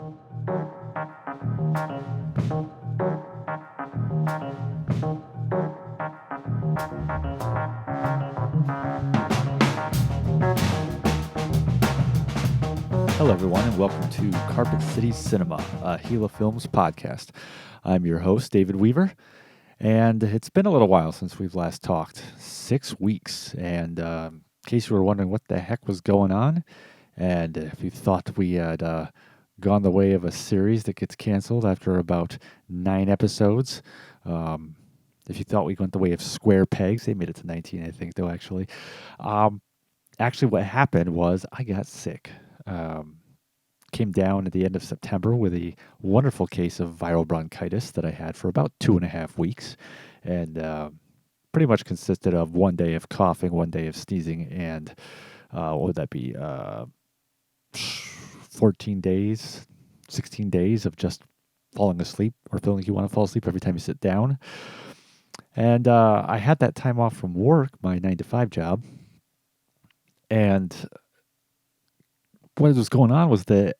Hello, everyone, and welcome to Carpet City Cinema, a Gila Films podcast. I'm your host, David Weaver, and it's been a little while since we've last talked. 6 weeks, and in case you were wondering what the heck was going on, and if you thought we had gone the way of a series that gets canceled after about 9 episodes, if you thought we went the way of square pegs, they made it to 19, I think, though, actually. Actually, what happened was I got sick. Came down at the end of September with a wonderful case of viral bronchitis that I had for about 2.5 weeks, and pretty much consisted of 1 day of coughing, 1 day of sneezing, and what would that be? 14 days, 16 days of just falling asleep or feeling like you want to fall asleep every time you sit down. And I had that time off from work, my 9-to-5 job, and what was going on was that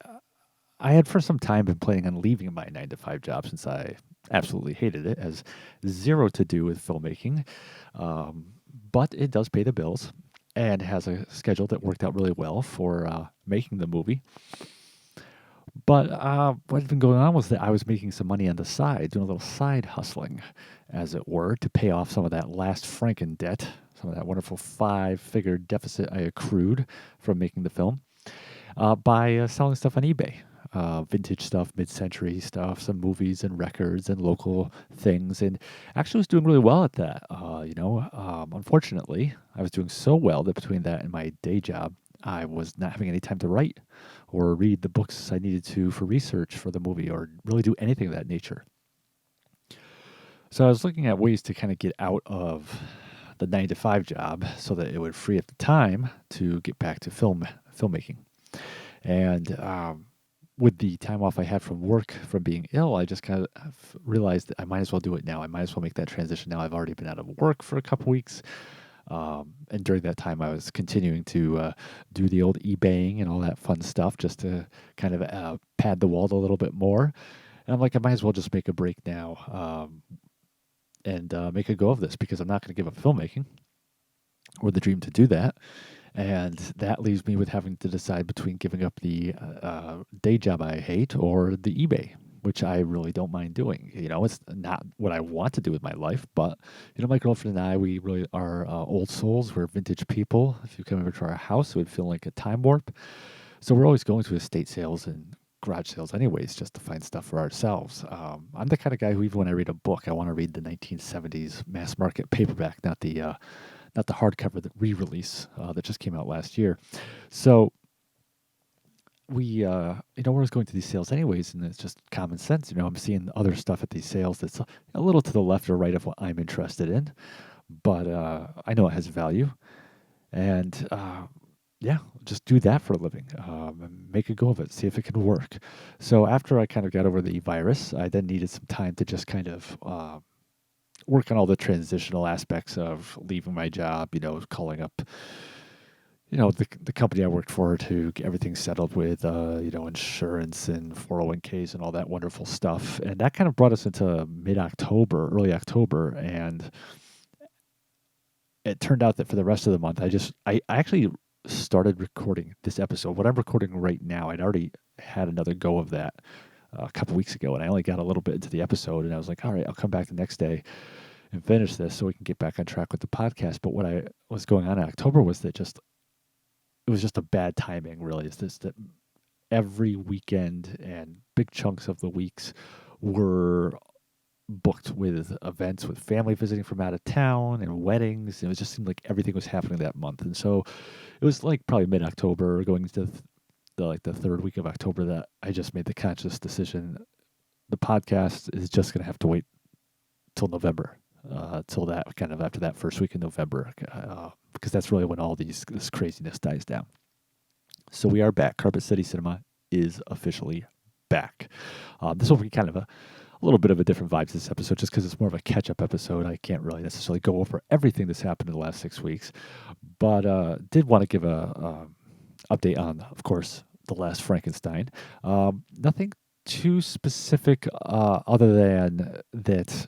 I had for some time been planning on leaving my 9-to-5 job since I absolutely hated it. It has zero to do with filmmaking, but it does pay the bills and has a schedule that worked out really well for making the movie. But what had been going on was that I was making some money on the side, doing a little side hustling, as it were, to pay off some of that last Franken debt, some of that wonderful 5-figure deficit I accrued from making the film. By selling stuff on eBay, vintage stuff, mid-century stuff, some movies and records and local things, and actually was doing really well at that. Unfortunately, I was doing so well that between that and my day job, I was not having any time to write or read the books I needed to for research for the movie or really do anything of that nature. So I was looking at ways to kind of get out of the 9-to-5 job so that it would free up the time to get back to filmmaking. And with the time off I had from work from being ill, I just kind of realized that I might as well do it now. I might as well make that transition now. I've already been out of work for a couple weeks. And during that time, I was continuing to do the old eBaying and all that fun stuff just to kind of pad the wallet a little bit more. And I'm like, I might as well just make a break now and make a go of this because I'm not going to give up filmmaking or the dream to do that. And that leaves me with having to decide between giving up the day job I hate or the eBay, which I really don't mind doing. You know, it's not what I want to do with my life, but, you know, my girlfriend and I, we really are old souls. We're vintage people. If you come over to our house, it would feel like a time warp. So we're always going to estate sales and garage sales anyways, just to find stuff for ourselves. I'm the kind of guy who, even when I read a book, I want to read the 1970s mass market paperback, not the hardcover, the re-release that just came out last year. So we're always going to these sales anyways, and it's just common sense. You know, I'm seeing other stuff at these sales that's a little to the left or right of what I'm interested in, but I know it has value. And just do that for a living. And make a go of it, see if it can work. So after I kind of got over the virus, I then needed some time to just kind of work on all the transitional aspects of leaving my job, calling up, the company I worked for to get everything settled with, insurance and 401ks and all that wonderful stuff. And that kind of brought us into mid-October, early October. And it turned out that for the rest of the month, I actually started recording this episode. What I'm recording right now, I'd already had another go of that a couple weeks ago, and I only got a little bit into the episode, and I was like, all right, I'll come back the next day and finish this so we can get back on track with the podcast. But what was going on in October was that it was just a bad timing, really. It's just that every weekend and big chunks of the weeks were booked with events, with family visiting from out of town and weddings. It just seemed like everything was happening that month. And so it was like probably mid-October going into the third week of October that I just made the conscious decision. The podcast is just going to have to wait till November, till that kind of after that first week in November, because that's really when all this craziness dies down. So we are back. Carpet City Cinema is officially back. This will be kind of a little bit of a different vibe to this episode, just because it's more of a catch-up episode. I can't really necessarily go over everything that's happened in the last 6 weeks, but did want to give a update on, of course, The Last Frankenstein. Nothing too specific other than that.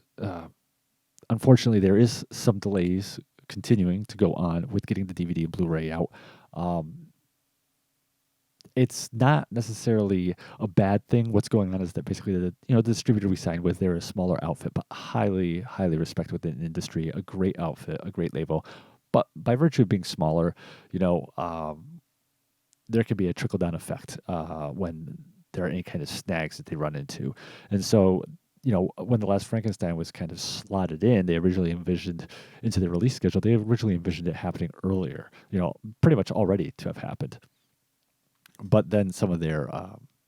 Unfortunately, there is some delays continuing to go on with getting the DVD and Blu-ray out. Um, it's not necessarily a bad thing. What's going on is that basically the distributor we signed with, they're a smaller outfit, but highly respected within the industry. A great outfit, a great label, but by virtue of being smaller, you know, there can be a trickle down effect when there are any kind of snags that they run into, and so. When The Last Frankenstein was kind of slotted in, they originally envisioned into the release schedule, they originally envisioned it happening earlier, pretty much already to have happened. But then some of their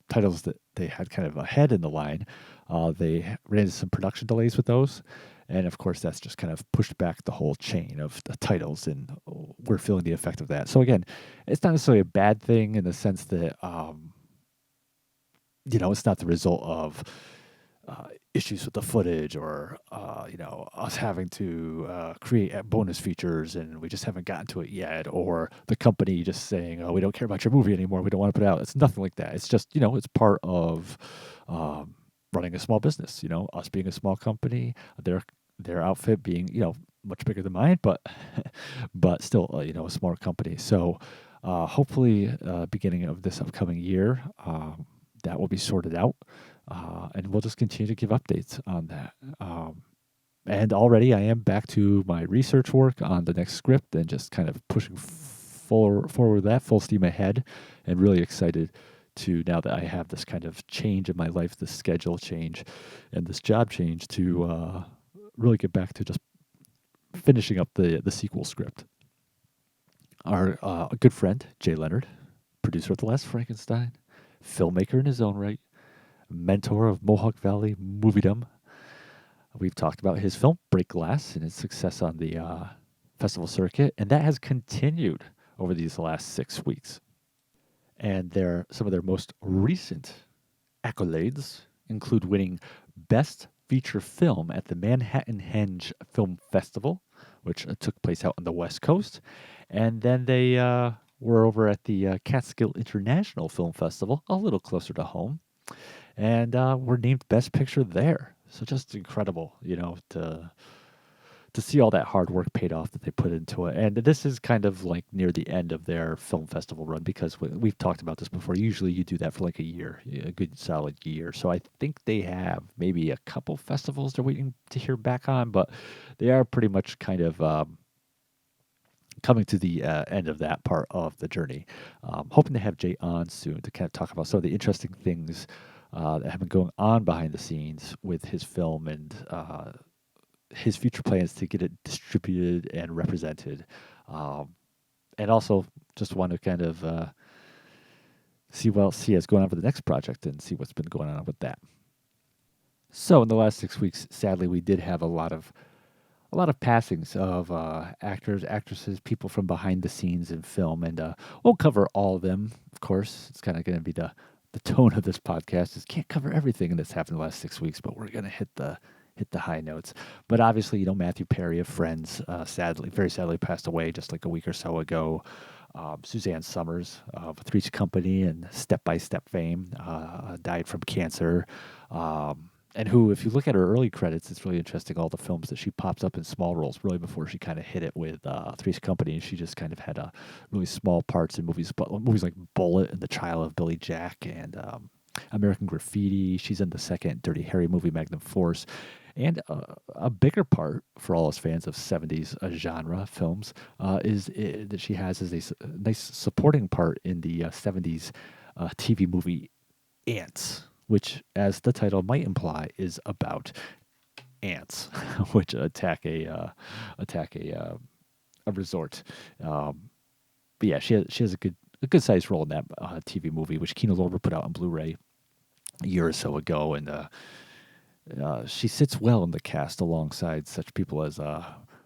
titles that they had kind of ahead in the line, they ran into some production delays with those. And of course, that's just kind of pushed back the whole chain of the titles, and we're feeling the effect of that. So again, it's not necessarily a bad thing in the sense that, it's not the result of issues with the footage or us having to create bonus features and we just haven't gotten to it yet, or the company just saying, oh, we don't care about your movie anymore, we don't want to put it out. It's nothing like that. It's just it's part of running a small business. Us being a small company, their outfit being much bigger than mine, but but still a smaller company. So hopefully beginning of this upcoming year, that will be sorted out. And we'll just continue to give updates on that. And already I am back to my research work on the next script and just kind of pushing forward that full steam ahead, and really excited to, now that I have this kind of change in my life, this schedule change and this job change, to really get back to just finishing up the sequel script. Our good friend, Jay Leonard, producer of The Last Frankenstein, filmmaker in his own right, mentor of Mohawk Valley moviedom. We've talked about his film Break Glass and its success on the festival circuit, and that has continued over these last 6 weeks. And some of their most recent accolades include winning Best Feature Film at the Manhattan Henge Film Festival, which took place out on the West Coast, and then they were over at the Catskill International Film Festival, a little closer to home, and were named Best Picture there. So just incredible, to see all that hard work paid off that they put into it. And this is kind of like near the end of their film festival run, because we've talked about this before. Usually you do that for like a year, a good solid year. So I think they have maybe a couple festivals they're waiting to hear back on, but they are pretty much kind of coming to the end of that part of the journey. Hoping to have Jay on soon to kind of talk about some of the interesting things that have been going on behind the scenes with his film, and his future plans to get it distributed and represented. And also just want to kind of see what else he has going on for the next project and see what's been going on with that. So in the last 6 weeks, sadly, we did have a lot of passings of actors, actresses, people from behind the scenes in film, and we'll cover all of them. Of course, it's kind of going to be the tone of this podcast. Is can't cover everything that's happened in the last 6 weeks, but we're going to hit the high notes. But obviously, Matthew Perry of Friends, very sadly passed away just like a week or so ago. Suzanne Summers of Three's Company and Step by Step fame died from cancer. And who, if you look at her early credits, it's really interesting, all the films that she pops up in small roles, really before she kind of hit it with Three's Company. She just kind of had really small parts in movies, but movies like Bullet and The Trial of Billy Jack and American Graffiti. She's in the second Dirty Harry movie, Magnum Force. And a bigger part for all us fans of 70s genre films that she has is a nice supporting part in the 70s TV movie Ants, which, as the title might imply, is about ants which attack a resort. But yeah, she has a good sized role in that TV movie, which Kino Lorber put out on Blu-ray a year or so ago, and she sits well in the cast alongside such people as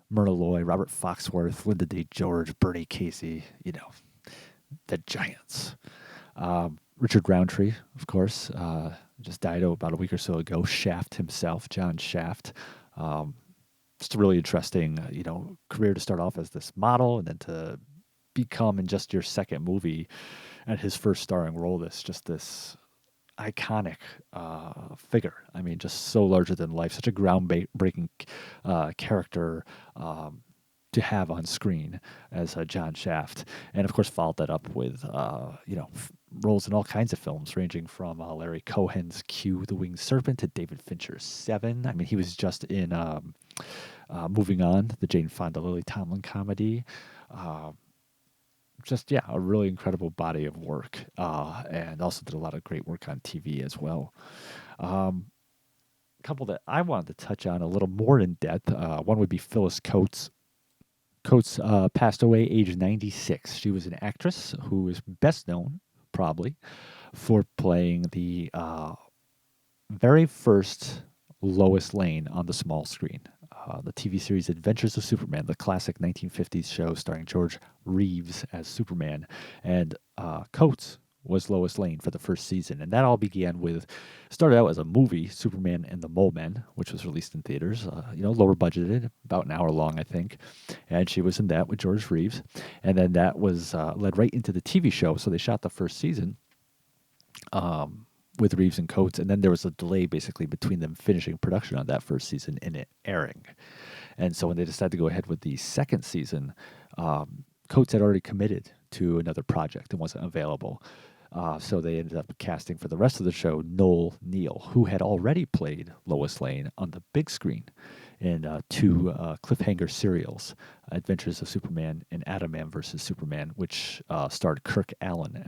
Myrna Loy, Robert Foxworth, Linda Day George, Bernie Casey, the giants. Richard Roundtree, of course, just died about a week or so ago. Shaft himself, John Shaft. Just a really interesting, career to start off as this model and then to become, in just your second movie, and his first starring role, this iconic figure. I mean, just so larger than life, such a groundbreaking character to have on screen as John Shaft, and of course followed that up with roles in all kinds of films, ranging from Larry Cohen's Q, the Winged Serpent, to David Fincher's Seven. I mean, he was just in Moving On, the Jane Fonda Lily Tomlin comedy. Uh, just yeah, a really incredible body of work, and also did a lot of great work on TV as well. Um, a couple that I wanted to touch on a little more in depth. One would be Phyllis Coates. Coates passed away age 96. She was an actress who is best known, probably, for playing the very first Lois Lane on the small screen. The TV series Adventures of Superman, the classic 1950s show starring George Reeves as Superman, and Coates was Lois Lane for the first season. And that all began with, started out as a movie, Superman and the Mole Men, which was released in theaters, lower budgeted, about an hour long, I think. And she was in that with George Reeves. And then that was led right into the TV show. So they shot the first season with Reeves and Coates. And then there was a delay basically between them finishing production on that first season and it airing. And so when they decided to go ahead with the second season, Coates had already committed to another project and wasn't available. So they ended up casting for the rest of the show Noel Neal, who had already played Lois Lane on the big screen in two cliffhanger serials, Adventures of Superman and Adam vs. Superman, which starred Kirk Allen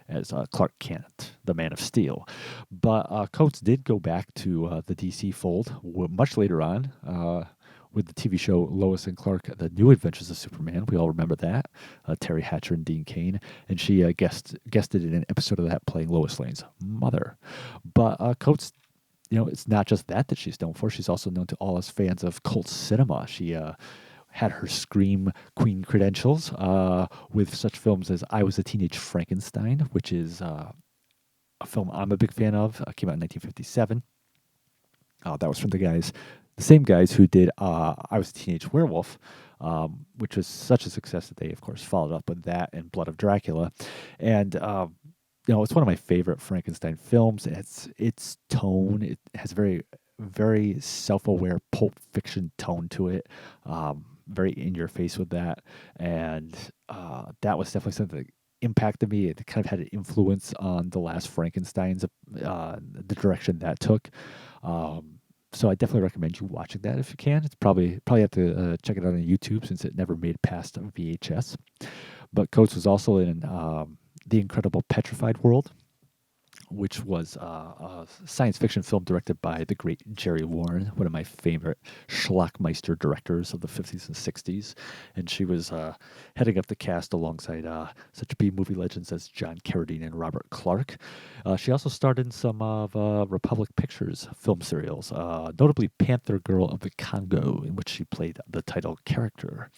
as Clark Kent, the Man of Steel. But Coates did go back to the DC fold much later on with the TV show Lois and Clark, The New Adventures of Superman. We all remember that. Terry Hatcher and Dean Cain. And she guested in an episode of that playing Lois Lane's mother. But Coates, it's not just that she's known for. She's also known to all us fans of cult cinema. She had her Scream Queen credentials with such films as I Was a Teenage Frankenstein, which is a film I'm a big fan of. Came out in 1957. That was from the same guys who did I Was a Teenage Werewolf, which was such a success that they, of course, followed up with that and Blood of Dracula. And, it's one of my favorite Frankenstein films. Its tone, it has very, very self-aware Pulp Fiction tone to it, very in your face with that. And that was definitely something that impacted me. It kind of had an influence on The Last Frankenstein's, the direction that took. So I definitely recommend you watching that if you can. It's probably have to check it out on YouTube since it never made it past VHS. But Coates was also in The Incredible Petrified World, which was a science fiction film directed by the great Jerry Warren, one of my favorite Schlockmeister directors of the 50s and 60s. And she was heading up the cast alongside such B-movie legends as John Carradine and Robert Clark. She also starred in some of Republic Pictures film serials, notably Panther Girl of the Congo, in which she played the title character.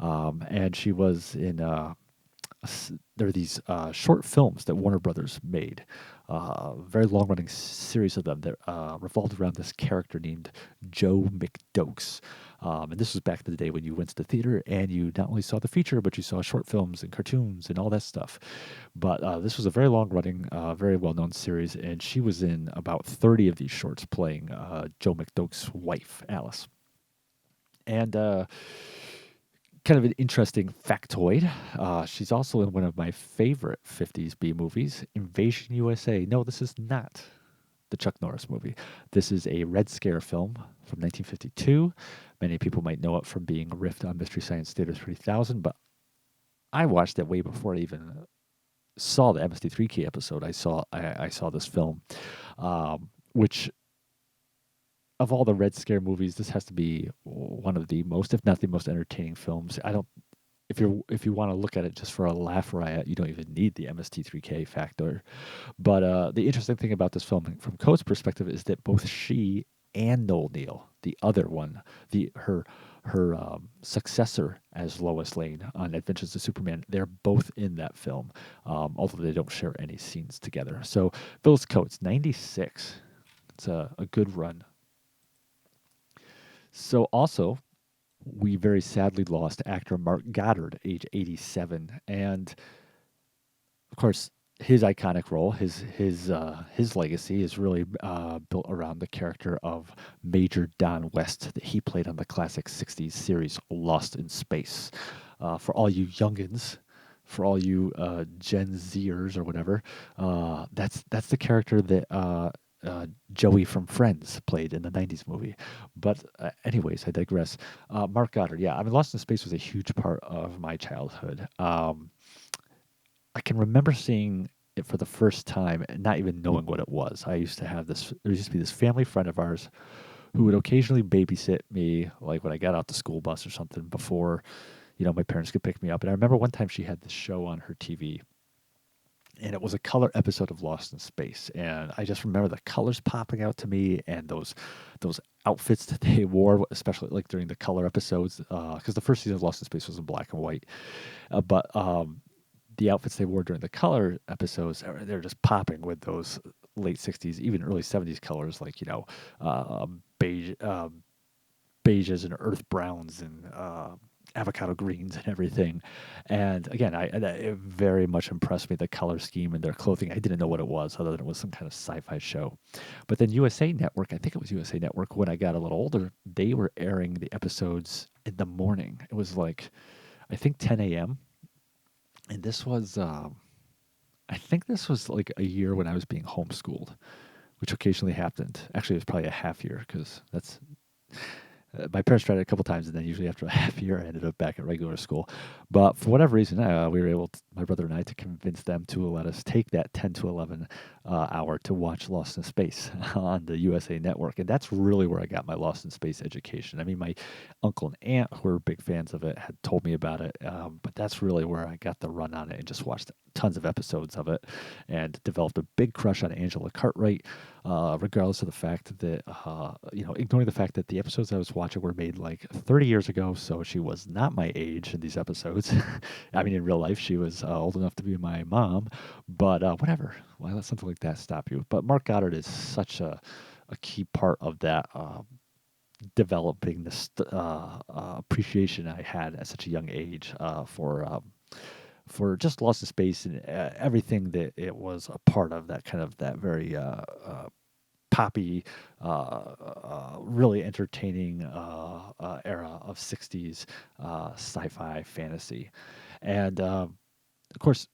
And she was in... there are these short films that Warner Brothers made, very long-running series of them that revolved around this character named Joe McDokes. And this was back in the day when you went to the theater and you not only saw the feature, but you saw short films and cartoons and all that stuff. But this was a very long-running, very well-known series, and she was in about 30 of these shorts playing Joe McDokes' wife, Alice. And... kind of an interesting factoid. She's also in one of my favorite 50s B movies, Invasion USA. No, this is not the Chuck Norris movie. This is a Red Scare film from 1952. Many people might know it from being riffed on Mystery Science Theater 3000, but I watched it way before I even saw the MST3K episode. I saw this film, which... of all the Red Scare movies, this has to be one of the most, if not the most entertaining films. If you want to look at it just for a laugh riot, you don't even need the MST3K factor. But the interesting thing about this film, from Coates' perspective, is that both she and Noel Neal, the other one, her successor as Lois Lane on Adventures of Superman, they're both in that film, although they don't share any scenes together. So Phyllis Coates, 96. It's a good run. So also, we very sadly lost actor Mark Goddard, age 87. And Of course, his iconic role, his legacy is really built around the character of Major Don West that he played on the classic '60s series Lost in Space. For all you youngins, for all you Gen Zers or whatever, that's the character that Joey from Friends played in the '90s movie. But anyways, I digress. Mark Goddard, yeah, I mean, Lost in Space was a huge part of my childhood. I can remember seeing it for the first time and not even knowing what it was. I used to have this, there used to be this family friend of ours who would occasionally babysit me, like when I got out the school bus or something before, my parents could pick me up. And I remember one time she had this show on her TV and it was a color episode of Lost in Space. And I just remember the colors popping out to me and those outfits that they wore, especially like during the color episodes, because the first season of Lost in Space was in black and white. But the outfits they wore during the color episodes, they're just popping with those late '60s, even early '70s colors, like beige, beiges and earth browns and avocado greens and everything. And again, it very much impressed me, the color scheme and their clothing. I didn't know what it was, other than it was some kind of sci-fi show. But then USA Network, I think it was USA Network, when I got a little older, they were airing the episodes in the morning. It was like, I think 10 a.m. And this was, I think this was like a year when I was being homeschooled, which occasionally happened. Actually, it was probably a half year because that's my parents tried it a couple times, and then usually after a half year, I ended up back at regular school. But for whatever reason, we were able, my brother and I, to convince them to let us take that 10 to 11 hour to watch Lost in Space on the USA Network. And that's really where I got my Lost in Space education. I mean, my uncle and aunt, who were big fans of it, had told me about it. But that's really where I got the run on it and just watched tons of episodes of it and developed a big crush on Angela Cartwright, regardless of the fact that, ignoring the fact that the episodes I was watching were made like 30 years ago, so she was not my age in these episodes. I mean, in real life, she was old enough to be my mom, but whatever. Why let something like that stop you? But Mark Goddard is such a key part of that. Developing this appreciation I had at such a young age for just Lost in Space and everything that it was a part of, that kind of that very poppy, really entertaining era of '60s sci-fi fantasy. And of course,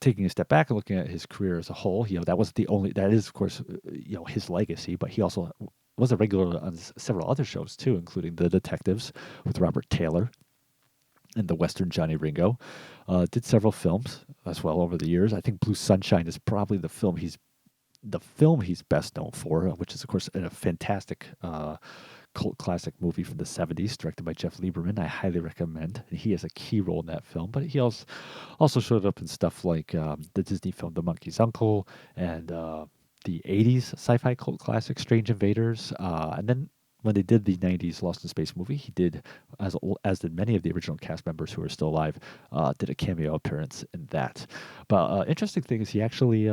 taking a step back and looking at his career as a whole, that was the only, that is, of course, his legacy, but he also was a regular on several other shows too, including The Detectives with Robert Taylor and the Western Johnny Ringo. Did several films as well over the years. I think Blue Sunshine is probably the film he's best known for, which is of course a fantastic cult classic movie from the '70s, directed by Jeff Lieberman. I highly recommend. He has a key role in that film, but he also showed up in stuff like the Disney film The Monkey's Uncle and the '80s sci-fi cult classic Strange Invaders, and then when they did the '90s Lost in Space movie, he did, as did many of the original cast members who are still alive, did a cameo appearance in that. But interesting thing is he actually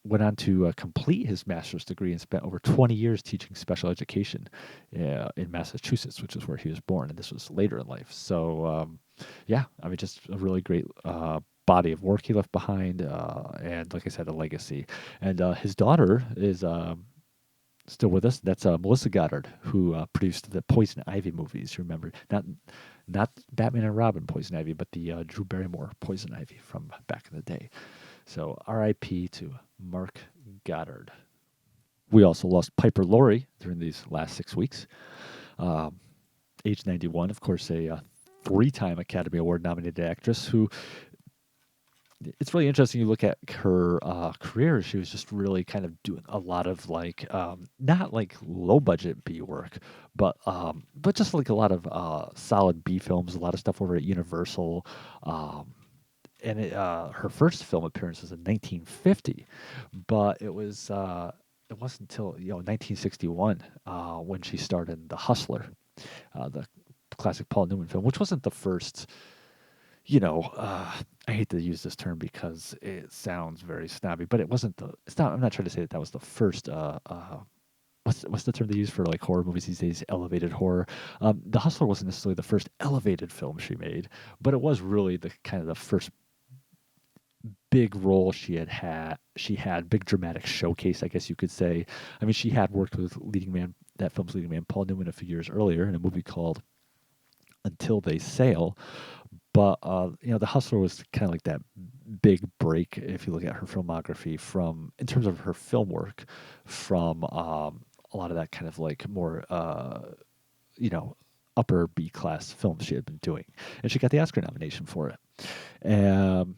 went on to complete his master's degree and spent over 20 years teaching special education in Massachusetts, which is where he was born, and this was later in life. So, yeah, I mean, just a really great body of work he left behind, and like I said, a legacy. And his daughter is still with us. That's Melissa Goddard, who produced the Poison Ivy movies. You remember, not Batman and Robin Poison Ivy, but the Drew Barrymore Poison Ivy from back in the day. So R.I.P. to Mark Goddard. We also lost Piper Laurie during these last 6 weeks. Age 91, of course, a three-time Academy Award nominated actress who, it's really interesting. You look at her career; she was just really kind of doing a lot of like not like low budget B work, but just like a lot of solid B films, a lot of stuff over at Universal. And her first film appearance was in 1950, but it wasn't until 1961 when she starred in The Hustler, the classic Paul Newman film, which wasn't the first. I hate to use this term because it sounds very snobby, but it wasn't the. It's not. I'm not trying to say that was the first. What's the term they use for like horror movies these days? Elevated horror. The Hustler wasn't necessarily the first elevated film she made, but it was really the kind of the first big role she had big dramatic showcase, I guess you could say. I mean, she had worked with that film's leading man Paul Newman a few years earlier in a movie called Until They Sail. But The Hustler was kind of like that big break if you look at her filmography from in terms of her film work from a lot of that kind of like more you know upper B class films she had been doing, and she got the Oscar nomination for it. And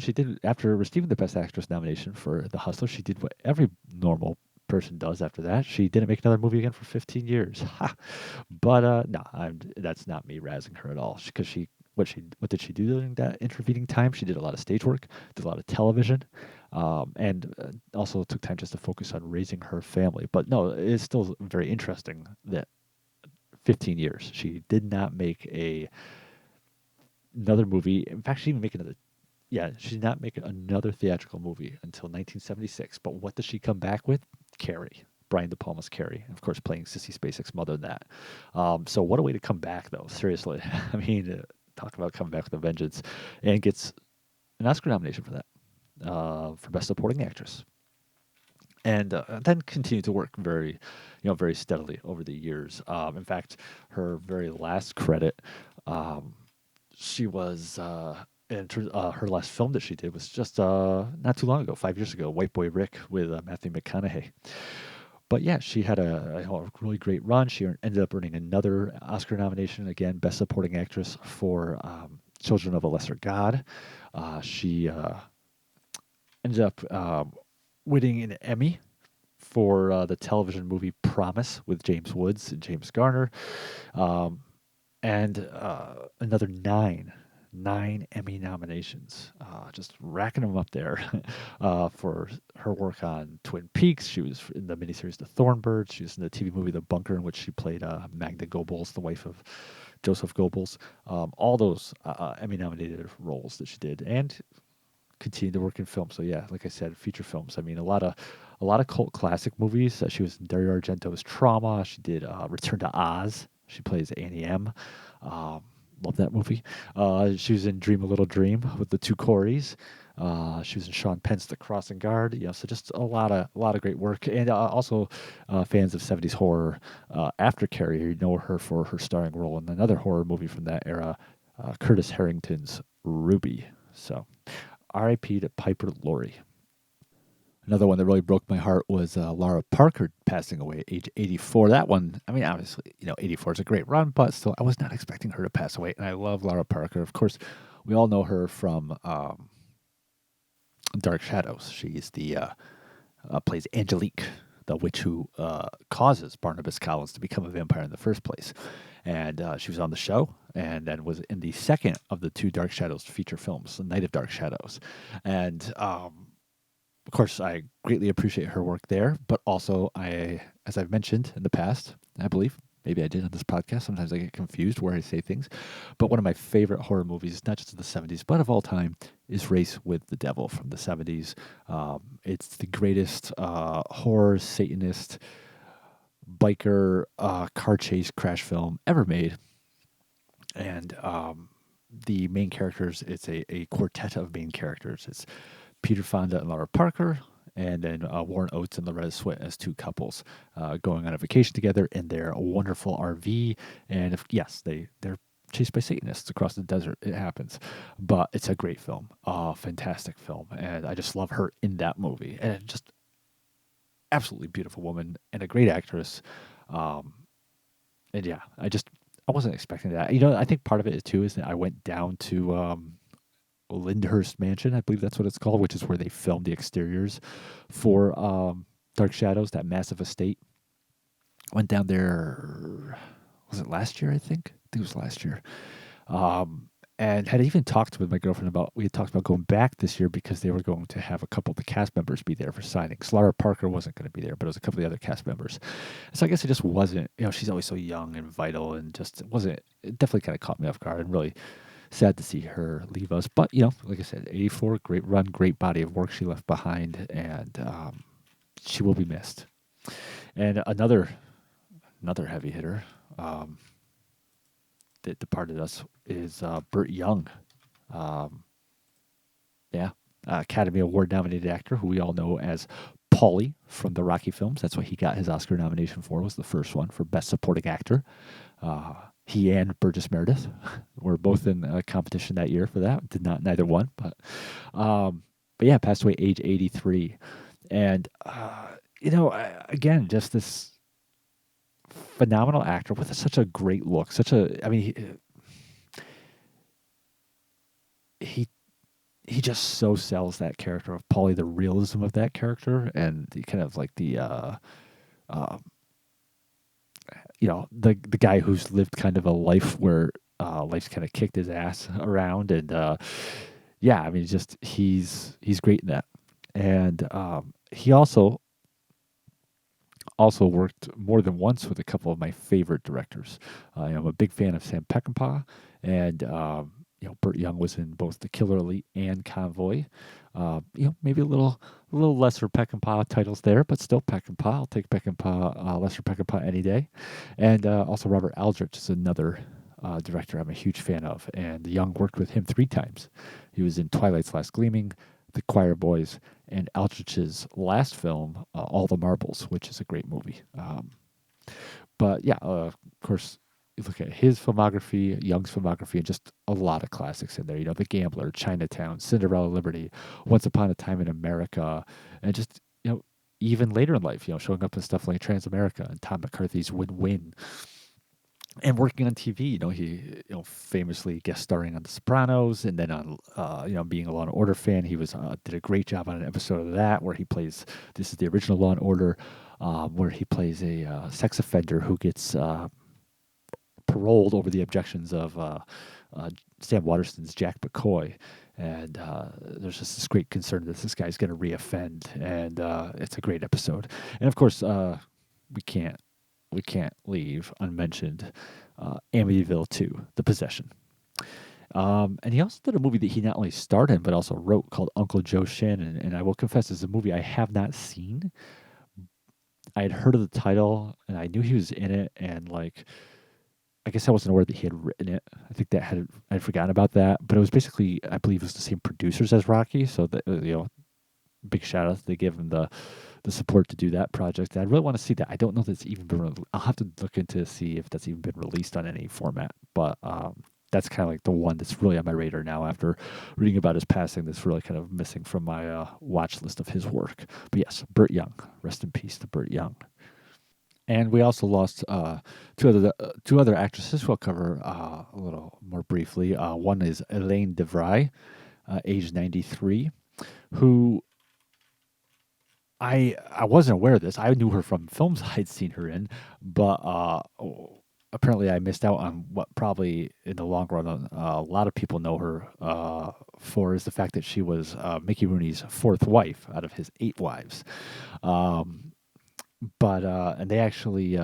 she did after receiving the Best Actress nomination for The Hustler. She did what every normal person does after that. She didn't make another movie again for 15 years. Ha! But no, that's not me razzing her at all. Because what did she do during that intervening time? She did a lot of stage work, did a lot of television, and also took time just to focus on raising her family. But no, it's still very interesting that 15 years she did not make another movie. In fact, she didn't make another. Yeah, she did not make another theatrical movie until 1976. But what does she come back with? Carrie. Brian De Palma's Carrie, of course, playing Sissy Spacek's mother in that. So what a way to come back, though. Seriously, I mean, talk about coming back with a vengeance, and gets an Oscar nomination for that, for Best Supporting Actress, and then continued to work very steadily over the years. In fact, her very last credit, she was. Her last film that she did was just not too long ago, 5 years ago, White Boy Rick with Matthew McConaughey. But yeah, she had a really great run. She ended up earning another Oscar nomination, again, Best Supporting Actress for Children of a Lesser God. She ended up winning an Emmy for the television movie Promise with James Woods and James Garner, um, and another nine Emmy nominations, just racking them up there for her work on Twin Peaks. She was in the miniseries The Thornbirds. She was in the TV movie The Bunker, in which she played Magda Goebbels, the wife of Joseph Goebbels. All those Emmy nominated roles that she did, and continued to work in film. So yeah, like I said, feature films. I mean, a lot of cult classic movies. She was in Dario Argento's Trauma. She did Return to Oz. She plays Annie M. Um, Love that movie. She was in Dream a Little Dream with the two Coreys. She was in Sean Penn's The Crossing Guard. So just a lot of great work, and also fans of '70s horror. After Carrie, you know her for her starring role in another horror movie from that era, Curtis Harrington's Ruby. So, R.I.P. to Piper Laurie. Another one that really broke my heart was Laura Parker passing away at age 84. That one, I mean, obviously, 84 is a great run, but still, I was not expecting her to pass away. And I love Laura Parker. Of course, we all know her from Dark Shadows. She's plays Angelique, the witch who causes Barnabas Collins to become a vampire in the first place. And she was on the show, and then was in the second of the two Dark Shadows feature films, The Night of Dark Shadows. And of course, I greatly appreciate her work there, but also as I've mentioned in the past, I believe, maybe I did on this podcast, sometimes I get confused where I say things, but one of my favorite horror movies, not just of the '70s, but of all time, is Race with the Devil from the '70s. It's the greatest horror, Satanist, biker, car chase crash film ever made. And the main characters, it's a quartet of main characters. It's Peter Fonda and Laura Parker, and then Warren Oates and Loretta Swit as two couples going on a vacation together in their wonderful RV. And yes, they're chased by Satanists across the desert. It happens, but it's a great film, fantastic film, and I just love her in that movie. And just absolutely beautiful woman and a great actress. Um, and yeah, I wasn't expecting that. I think part of it is too is that I went down to Lyndhurst Mansion, I believe that's what it's called, which is where they filmed the exteriors for Dark Shadows, that massive estate. Went down there, was it last year? I think it was last year. And had even talked with my girlfriend we had talked about going back this year because they were going to have a couple of the cast members be there for signings. Laura Parker wasn't going to be there, but it was a couple of the other cast members. So I guess it just wasn't, she's always so young and vital, and just it definitely kind of caught me off guard, and really sad to see her leave us. But, like I said, 84, great run, great body of work she left behind, and she will be missed. And another heavy hitter that departed us is Burt Young. Um, Yeah. Academy Award nominated actor who we all know as Paulie from the Rocky films. That's what he got his Oscar nomination for, was the first one for Best Supporting Actor. Uh, he and Burgess Meredith were both in a competition that year for that. Did not neither one, but yeah, passed away age 83. And again, just this phenomenal actor with such a great look. Such a, I mean, he he just so sells that character of Paulie, the realism of that character, and the kind of like uh, the guy who's lived kind of a life where life's kind of kicked his ass around, and yeah, I mean, just he's great in that, and he also worked more than once with a couple of my favorite directors. I'm a big fan of Sam Peckinpah, and Burt Young was in both The Killer Elite and Convoy. Maybe a little lesser Peckinpah titles there, but still Peckinpah. I'll take Peckinpah, lesser Peckinpah any day. And also Robert Aldrich is another director I'm a huge fan of, and Young worked with him 3 times. He was in Twilight's Last Gleaming, The Choir Boys, and Aldrich's last film, All the Marbles, which is a great movie. But yeah, of course, you look at his filmography, Young's filmography, and just a lot of classics in there. The Gambler, Chinatown, Cinderella Liberty, Once Upon a Time in America, and just even later in life, showing up in stuff like Transamerica and Tom McCarthy's Win Win, and working on TV. He famously guest starring on The Sopranos, and then on being a Law and Order fan, he was did a great job on an episode of that where he plays. This is the original Law and Order, where he plays a sex offender who gets paroled over the objections of Sam Waterston's Jack McCoy. And there's just this great concern that this guy's going to reoffend, and it's a great episode. And of course, we can't leave unmentioned Amityville 2, The Possession. And he also did a movie that he not only starred in, but also wrote, called Uncle Joe Shannon. And I will confess, it's a movie I have not seen. I had heard of the title, and I knew he was in it, and I guess I wasn't aware that he had written it. I think I'd forgotten about that. But it was basically, I believe it was the same producers as Rocky, so that, big shout out. They gave him the support to do that project. And I really want to see that. I don't know if it's even been. I'll have to look into see if that's even been released on any format. But that's kind of like the one that's really on my radar now after reading about his passing. That's really kind of missing from my watch list of his work. But yes, Burt Young. Rest in peace to Burt Young. And we also lost two other actresses who I'll cover a little more briefly. One is Elaine DeVry, age 93, who I wasn't aware of this. I knew her from films I'd seen her in, but apparently I missed out on what probably in the long run a lot of people know her for, is the fact that she was Mickey Rooney's 4th wife out of his 8 wives. But and they actually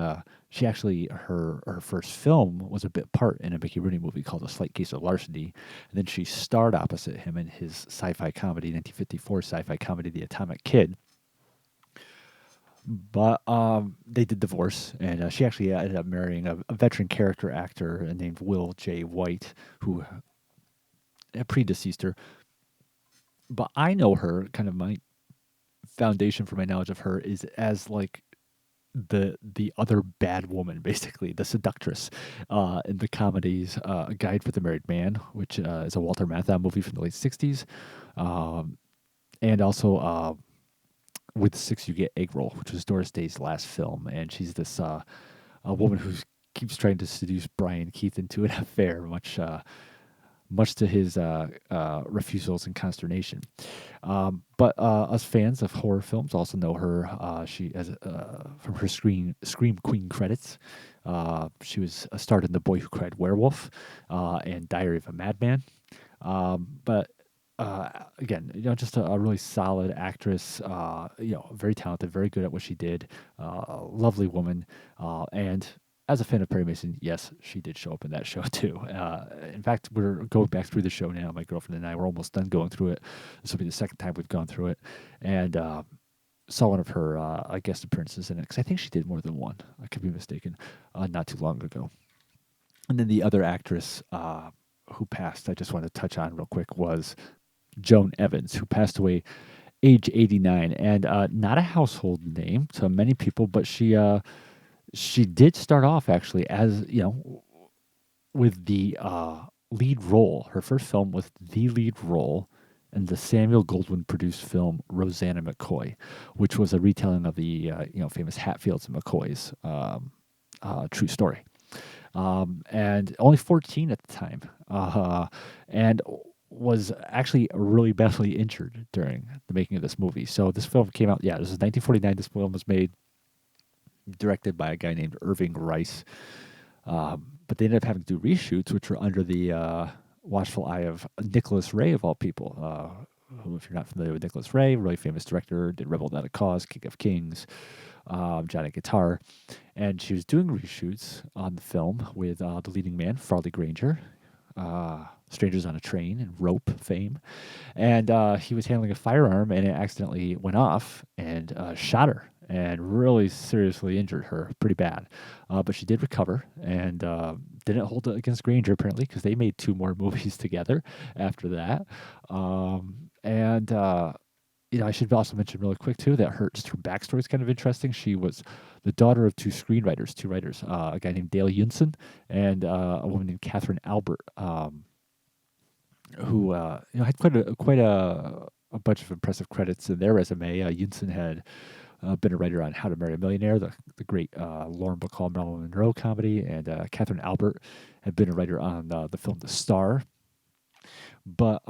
she actually her first film was a bit part in a Mickey Rooney movie called A Slight Case of Larceny, and then she starred opposite him in his sci-fi comedy, 1954 sci-fi comedy, The Atomic Kid. But they did divorce, and she actually ended up marrying a veteran character actor named Will J. White, who predeceased her. But I know her, kind of my foundation for my knowledge of her is as the other bad woman, basically the seductress, in the comedies A Guide for the Married Man, which is a Walter Matthau movie from the late '60s, and also With 6 You Get Egg Roll, which was Doris Day's last film, and she's this a woman who keeps trying to seduce Brian Keith into an affair, much to his refusals and consternation. But us fans of horror films also know her. She as from her Scream Queen credits. She was starred in The Boy Who Cried Werewolf and Diary of a Madman. But again, just a really solid actress. Very talented, very good at what she did. Lovely woman, and as a fan of Perry Mason, yes, she did show up in that show too. In fact, we're going back through the show now. My girlfriend and I, we're almost done going through it. This will be the second time we've gone through it, and saw one of her guest appearances in it, because I think she did more than one. I could be mistaken. Not too long ago. And then the other actress who passed, I just wanted to touch on real quick, was Joan Evans, who passed away age 89, and not a household name to many people, but she did start off actually as with the lead role. Her first film was the lead role in the Samuel Goldwyn produced film Rosanna McCoy, which was a retelling of the famous Hatfields and McCoys true story. And only 14 at the time, and was actually really badly injured during the making of this movie. So this film came out, this was 1949. This film was made, directed by a guy named Irving Rice. But they ended up having to do reshoots, which were under the watchful eye of Nicholas Ray, of all people. Who, if you're not familiar with Nicholas Ray, really famous director, did Rebel Without a Cause, King of Kings, Johnny Guitar. And she was doing reshoots on the film with the leading man, Farley Granger, Strangers on a Train and Rope fame. And he was handling a firearm, and it accidentally went off and shot her and really seriously injured her pretty bad. But she did recover and didn't hold it against Granger, apparently, because they made 2 more movies together after that. I should also mention really quick, too, that her backstory is kind of interesting. She was the daughter of 2 screenwriters, 2 writers, a guy named Dale Yunson and a woman named Catherine Albert, who had quite a bunch of impressive credits in their resume. Yunson had been a writer on How to Marry a Millionaire, the great Lauren Bacall, Marilyn Monroe comedy, and Catherine Albert had been a writer on the film The Star. But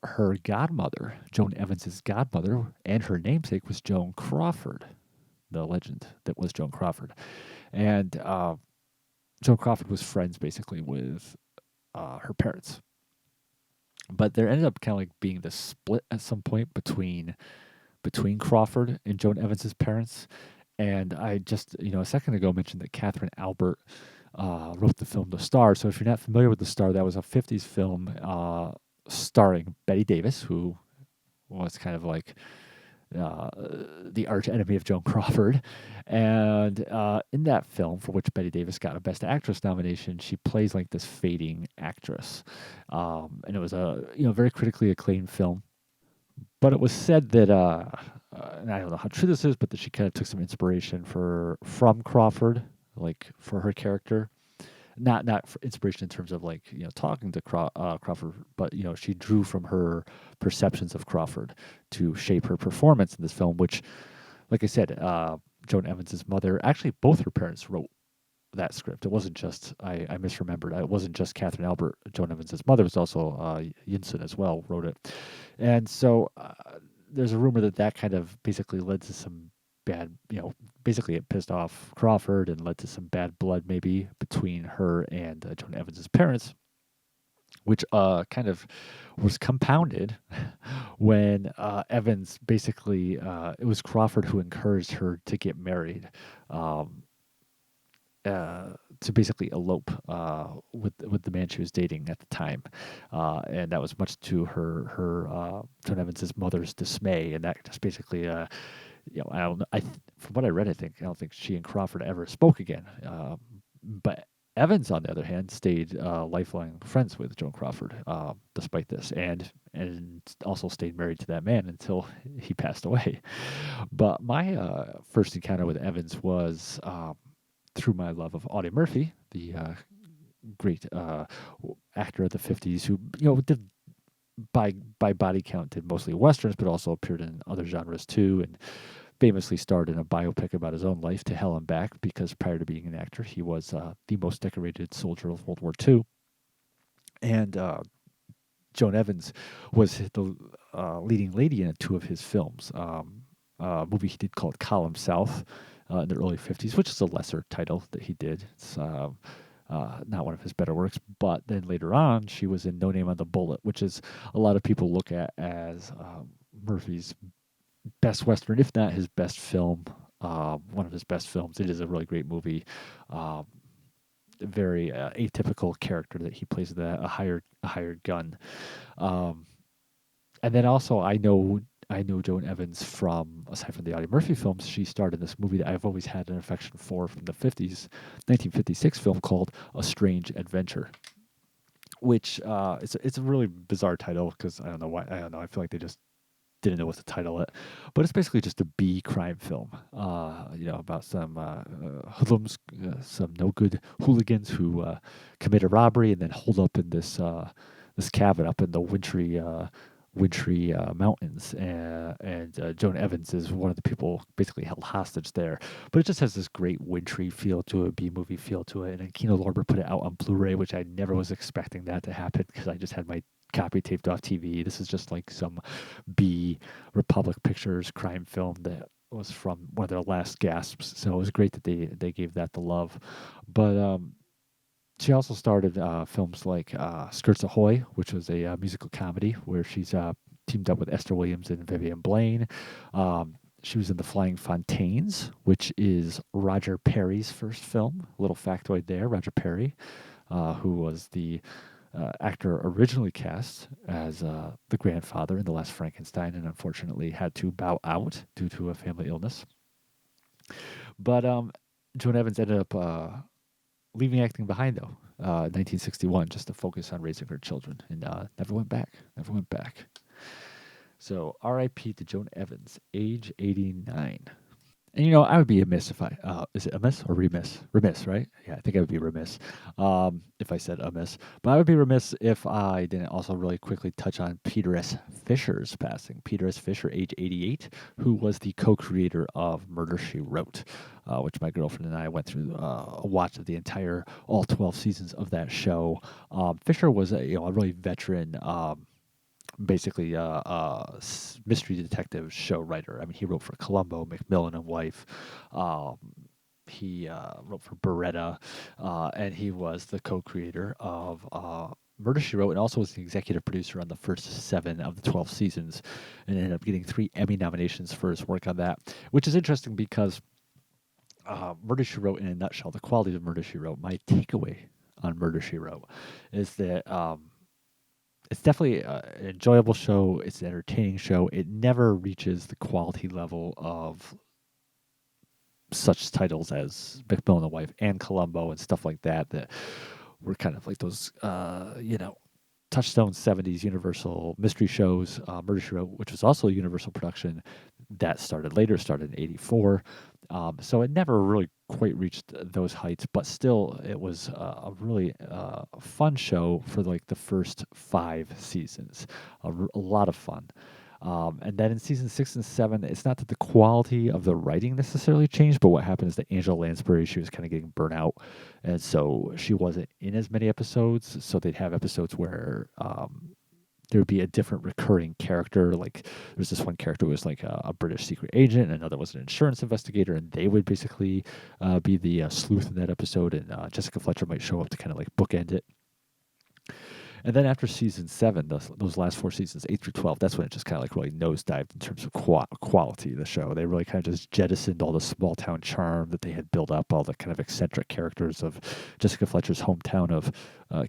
her godmother, Joan Evans's godmother, and her namesake was Joan Crawford, the legend that was Joan Crawford. And Joan Crawford was friends basically with her parents. But there ended up kind of like being this split at some point between Crawford and Joan Evans's parents. And I just, a second ago mentioned that Catherine Albert wrote the film The Star. So if you're not familiar with The Star, that was a 50s film starring Bette Davis, who was kind of like the arch enemy of Joan Crawford. And in that film, for which Bette Davis got a Best Actress nomination, she plays like this fading actress. And it was a very critically acclaimed film. But it was said that, and I don't know how true this is, but that she kind of took some inspiration from Crawford, like for her character. Not for inspiration in terms of like talking to Crawford, but she drew from her perceptions of Crawford to shape her performance in this film. Which, like I said, Joan Evans's mother, actually both her parents wrote that script. It wasn't just I misremembered. It wasn't just Catherine Albert, Joan Evans's mother. It was also Yinsen as well wrote it, and so there's a rumor that kind of basically led to some bad, basically it pissed off Crawford and led to some bad blood maybe between her and Joan Evans's parents, which kind of was compounded when Evans basically, it was Crawford who encouraged her to get married, to basically elope with the man she was dating at the time, and that was much to her Joan Evans's mother's dismay, and that just basically. I don't know. From what I read, I don't think she and Crawford ever spoke again. But Evans, on the other hand, stayed lifelong friends with Joan Crawford, despite this, and also stayed married to that man until he passed away. But my first encounter with Evans was through my love of Audie Murphy, the great actor of the 50s, who did by body count did mostly westerns, but also appeared in other genres too, and famously starred in a biopic about his own life, To Hell and Back, because prior to being an actor, he was the most decorated soldier of World War II. And Joan Evans was the leading lady in 2 of his films. A movie he did called Column South in the early 50s, which is a lesser title that he did. It's not one of his better works, but then later on, she was in No Name on the Bullet, which is a lot of people look at as Murphy's best Western, if not his best film, one of his best films. It is a really great movie. Very atypical character that he plays, a hired gun. And then also, I know Joan Evans from, aside from the Audie Murphy films, she starred in this movie that I've always had an affection for from the 50s, 1956 film called A Strange Adventure, which it's a really bizarre title because I don't know why. I don't know. I feel like they just didn't know what to title it, but it's basically just a B crime film. About some hoodlums, some no good hooligans who commit a robbery and then hold up in this cabin up in the wintry mountains, and Joan Evans is one of the people basically held hostage there. But it just has this great wintry feel to it, B movie feel to it. And Kino Lorber put it out on Blu-ray, which I never was expecting that to happen because I just had my copy taped off TV. This is just like some B Republic Pictures crime film that was from one of their last gasps. So it was great that they gave that the love. But she also started films like Skirts Ahoy, which was a musical comedy where she's teamed up with Esther Williams and Vivian Blaine. She was in The Flying Fontaines, which is Roger Perry's first film. A little factoid there. Roger Perry, who was the actor originally cast as the grandfather in The Last Frankenstein and unfortunately had to bow out due to a family illness. But Joan Evans ended up leaving acting behind, though, 1961, just to focus on raising her children, and never went back. Never went back. So R.I.P. to Joan Evans, age 89. And I would be amiss if is it amiss or remiss? Remiss, right? Yeah, I think I would be remiss if I said amiss. But I would be remiss if I didn't also really quickly touch on Peter S. Fisher's passing. Peter S. Fisher, age 88, who was the co-creator of Murder, She Wrote, which my girlfriend and I went through a watch of the entire, all 12 seasons of that show. Fisher was a really veteran basically mystery detective show writer. I mean, he wrote for Columbo, Macmillan and Wife. He wrote for Beretta, and he was the co-creator of Murder, She Wrote, and also was the executive producer on the first 7 of the 12 seasons, and ended up getting 3 Emmy nominations for his work on that, which is interesting because Murder, She Wrote, in a nutshell, the quality of Murder, She Wrote, my takeaway on Murder, She Wrote is that it's definitely an enjoyable show. It's an entertaining show. It never reaches the quality level of such titles as Macmillan and Wife and Columbo and stuff like that were kind of like those, touchstone 70s Universal mystery shows. Murder, She Wrote, which was also a Universal production, that started in 84. So it never really quite reached those heights, but still it was a really fun show for like the first 5 seasons. A lot of fun. And then in season 6 and 7, it's not that the quality of the writing necessarily changed, but what happened is that Angela Lansbury, she was kind of getting burnt out. And so she wasn't in as many episodes. So they'd have episodes where there would be a different recurring character. Like there's this one character who was like a British secret agent, and another was an insurance investigator, and they would basically be the sleuth in that episode. And Jessica Fletcher might show up to kind of like bookend it. And then after season 7, those last 4 seasons, 8 through 12, that's when it just kind of like really nosedived in terms of quality of the show. They really kind of just jettisoned all the small town charm that they had built up, all the kind of eccentric characters of Jessica Fletcher's hometown of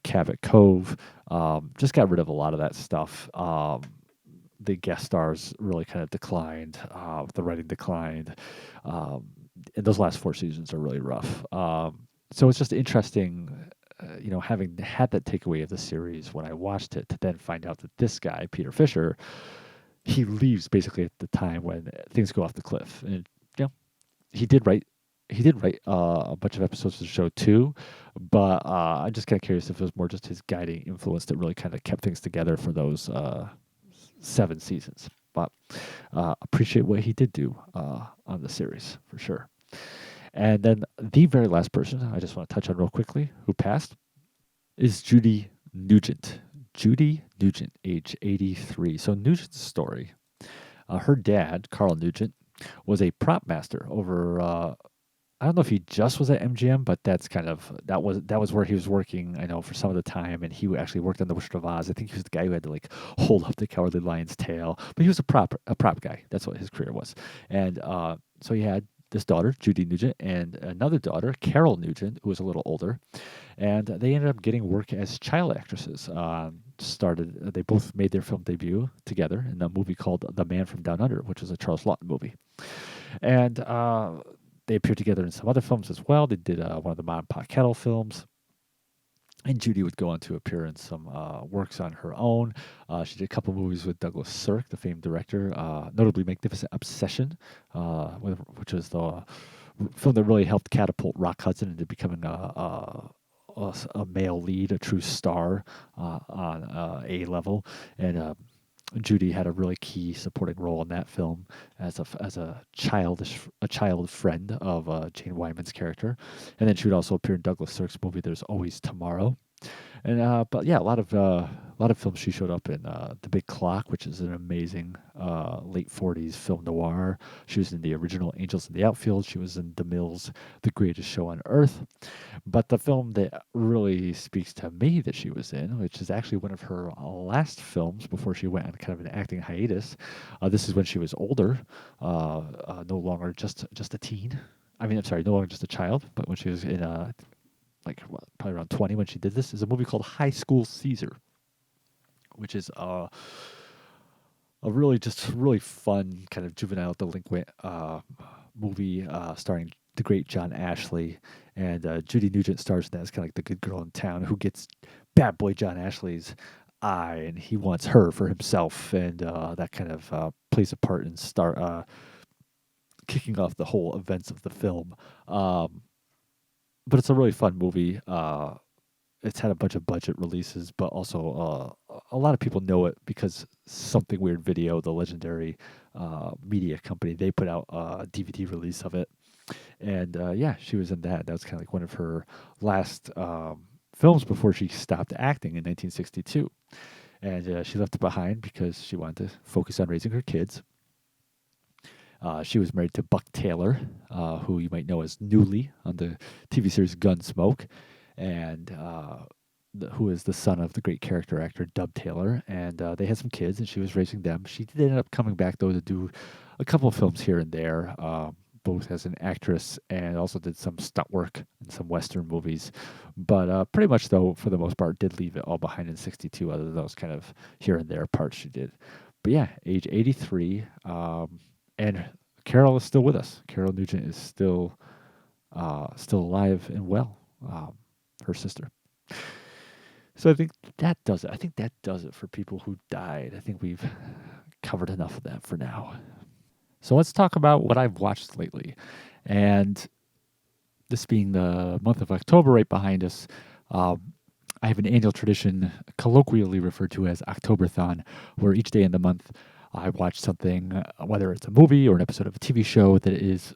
Cabot Cove. Just got rid of a lot of that stuff. The guest stars really kind of declined. The writing declined. And those last 4 seasons are really rough. So it's just interesting. Having had that takeaway of the series when I watched it, to then find out that this guy, Peter Fisher, he leaves basically at the time when things go off the cliff. And he did write a bunch of episodes of the show too, but I'm just kind of curious if it was more just his guiding influence that really kind of kept things together for those 7 seasons. But appreciate what he did do on the series for sure. And then the very last person I just want to touch on real quickly who passed is Judy Nugent. Judy Nugent, age 83. So Nugent's story, her dad, Carl Nugent, was a prop master over, I don't know if he just was at MGM, but that's kind of, that was where he was working, I know, for some of the time. And he actually worked on The Wizard of Oz. I think he was the guy who had to like hold up the Cowardly Lion's tail, but he was a prop guy. That's what his career was. And so he had this daughter, Judy Nugent, and another daughter, Carol Nugent, who was a little older, and they ended up getting work as child actresses. They both made their film debut together in a movie called The Man from Down Under, which was a Charles Lawton movie. And they appeared together in some other films as well. They did one of the Mom and Pop Kettle films. And Judy would go on to appear in some works on her own. She did a couple movies with Douglas Sirk, the famed director, notably Magnificent Obsession, which was the film that really helped catapult Rock Hudson into becoming a male lead, a true star on A level. And Judy had a really key supporting role in that film as a child friend of Jane Wyman's character, and then she would also appear in Douglas Sirk's movie There's Always Tomorrow. And but yeah, a lot of films she showed up in. The Big Clock, which is an amazing late '40s film noir. She was in the original Angels in the Outfield. She was in DeMille's The Greatest Show on Earth. But the film that really speaks to me that she was in, which is actually one of her last films before she went on kind of an acting hiatus. This is when she was older, no longer just a teen. I mean, I'm sorry, no longer just a child, but when she was in probably around 20 when she did this, is a movie called High School Caesar, which is a really fun kind of juvenile delinquent movie starring the great John Ashley, and Judy Nugent stars in that as kind of like the good girl in town who gets bad boy John Ashley's eye, and he wants her for himself, and that kind of plays a part in kicking off the whole events of the film. But it's a really fun movie. It's had a bunch of budget releases, but also a lot of people know it because Something Weird Video, the legendary media company, they put out a DVD release of it. And yeah, she was in that. That was kind of like one of her last films before she stopped acting in 1962. And she left it behind because she wanted to focus on raising her kids. She was married to Buck Taylor, who you might know as Newly on the TV series Gunsmoke, and who is the son of the great character actor Dub Taylor. And they had some kids, and she was raising them. She did end up coming back, though, to do a couple of films here and there, both as an actress and also did some stunt work in some Western movies. But pretty much, though, for the most part, did leave it all behind in 62, other than those kind of here and there parts she did. But yeah, age 83. And Carol is still with us. Carol Nugent is still alive and well. Her sister. So I think that does it. I think that does it for people who died. I think we've covered enough of that for now. So let's talk about what I've watched lately. And this being the month of October right behind us, I have an annual tradition colloquially referred to as Octoberthon, where each day in the month I watch something, whether it's a movie or an episode of a TV show that is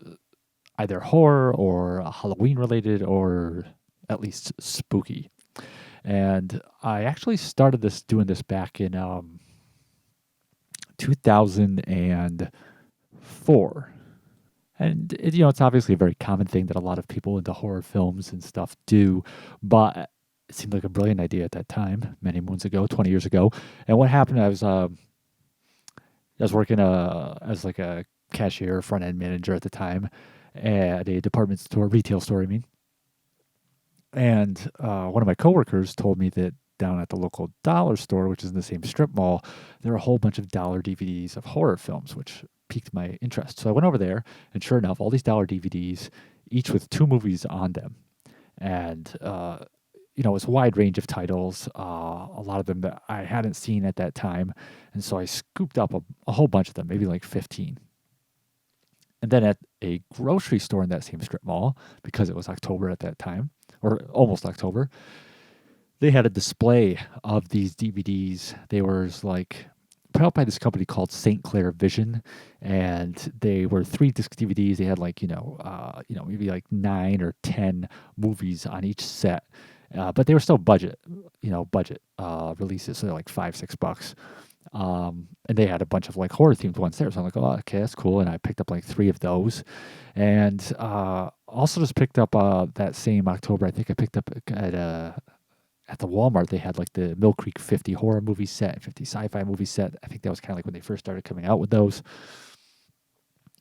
either horror or Halloween related or at least spooky. And I actually started doing this back in 2004. And it's obviously a very common thing that a lot of people into horror films and stuff do, but it seemed like a brilliant idea at that time, many moons ago, 20 years ago. And what happened, I was working as like a cashier, front end manager at the time at a department store, retail store, I mean. And one of my coworkers told me that down at the local dollar store, which is in the same strip mall, there are a whole bunch of dollar DVDs of horror films, which piqued my interest. So I went over there, and sure enough, all these dollar DVDs, each with 2 movies on them. And, it's a wide range of titles, a lot of them that I hadn't seen at that time. And so I scooped up a whole bunch of them, maybe like 15. And then at a grocery store in that same strip mall, because it was October at that time, or almost October, they had a display of these DVDs. They were like put out by this company called St. Clair Vision, and they were 3-disc DVDs. They had like maybe like 9 or 10 movies on each set, but they were still budget releases, so they're like $5-6. And they had a bunch of like horror themed ones there. So I'm like, oh, okay, that's cool. And I picked up like 3 of those. And also just picked up that same October, I think I picked up at the Walmart, they had like the Mill Creek 50 horror movie set, 50 sci-fi movie set. I think that was kind of like when they first started coming out with those.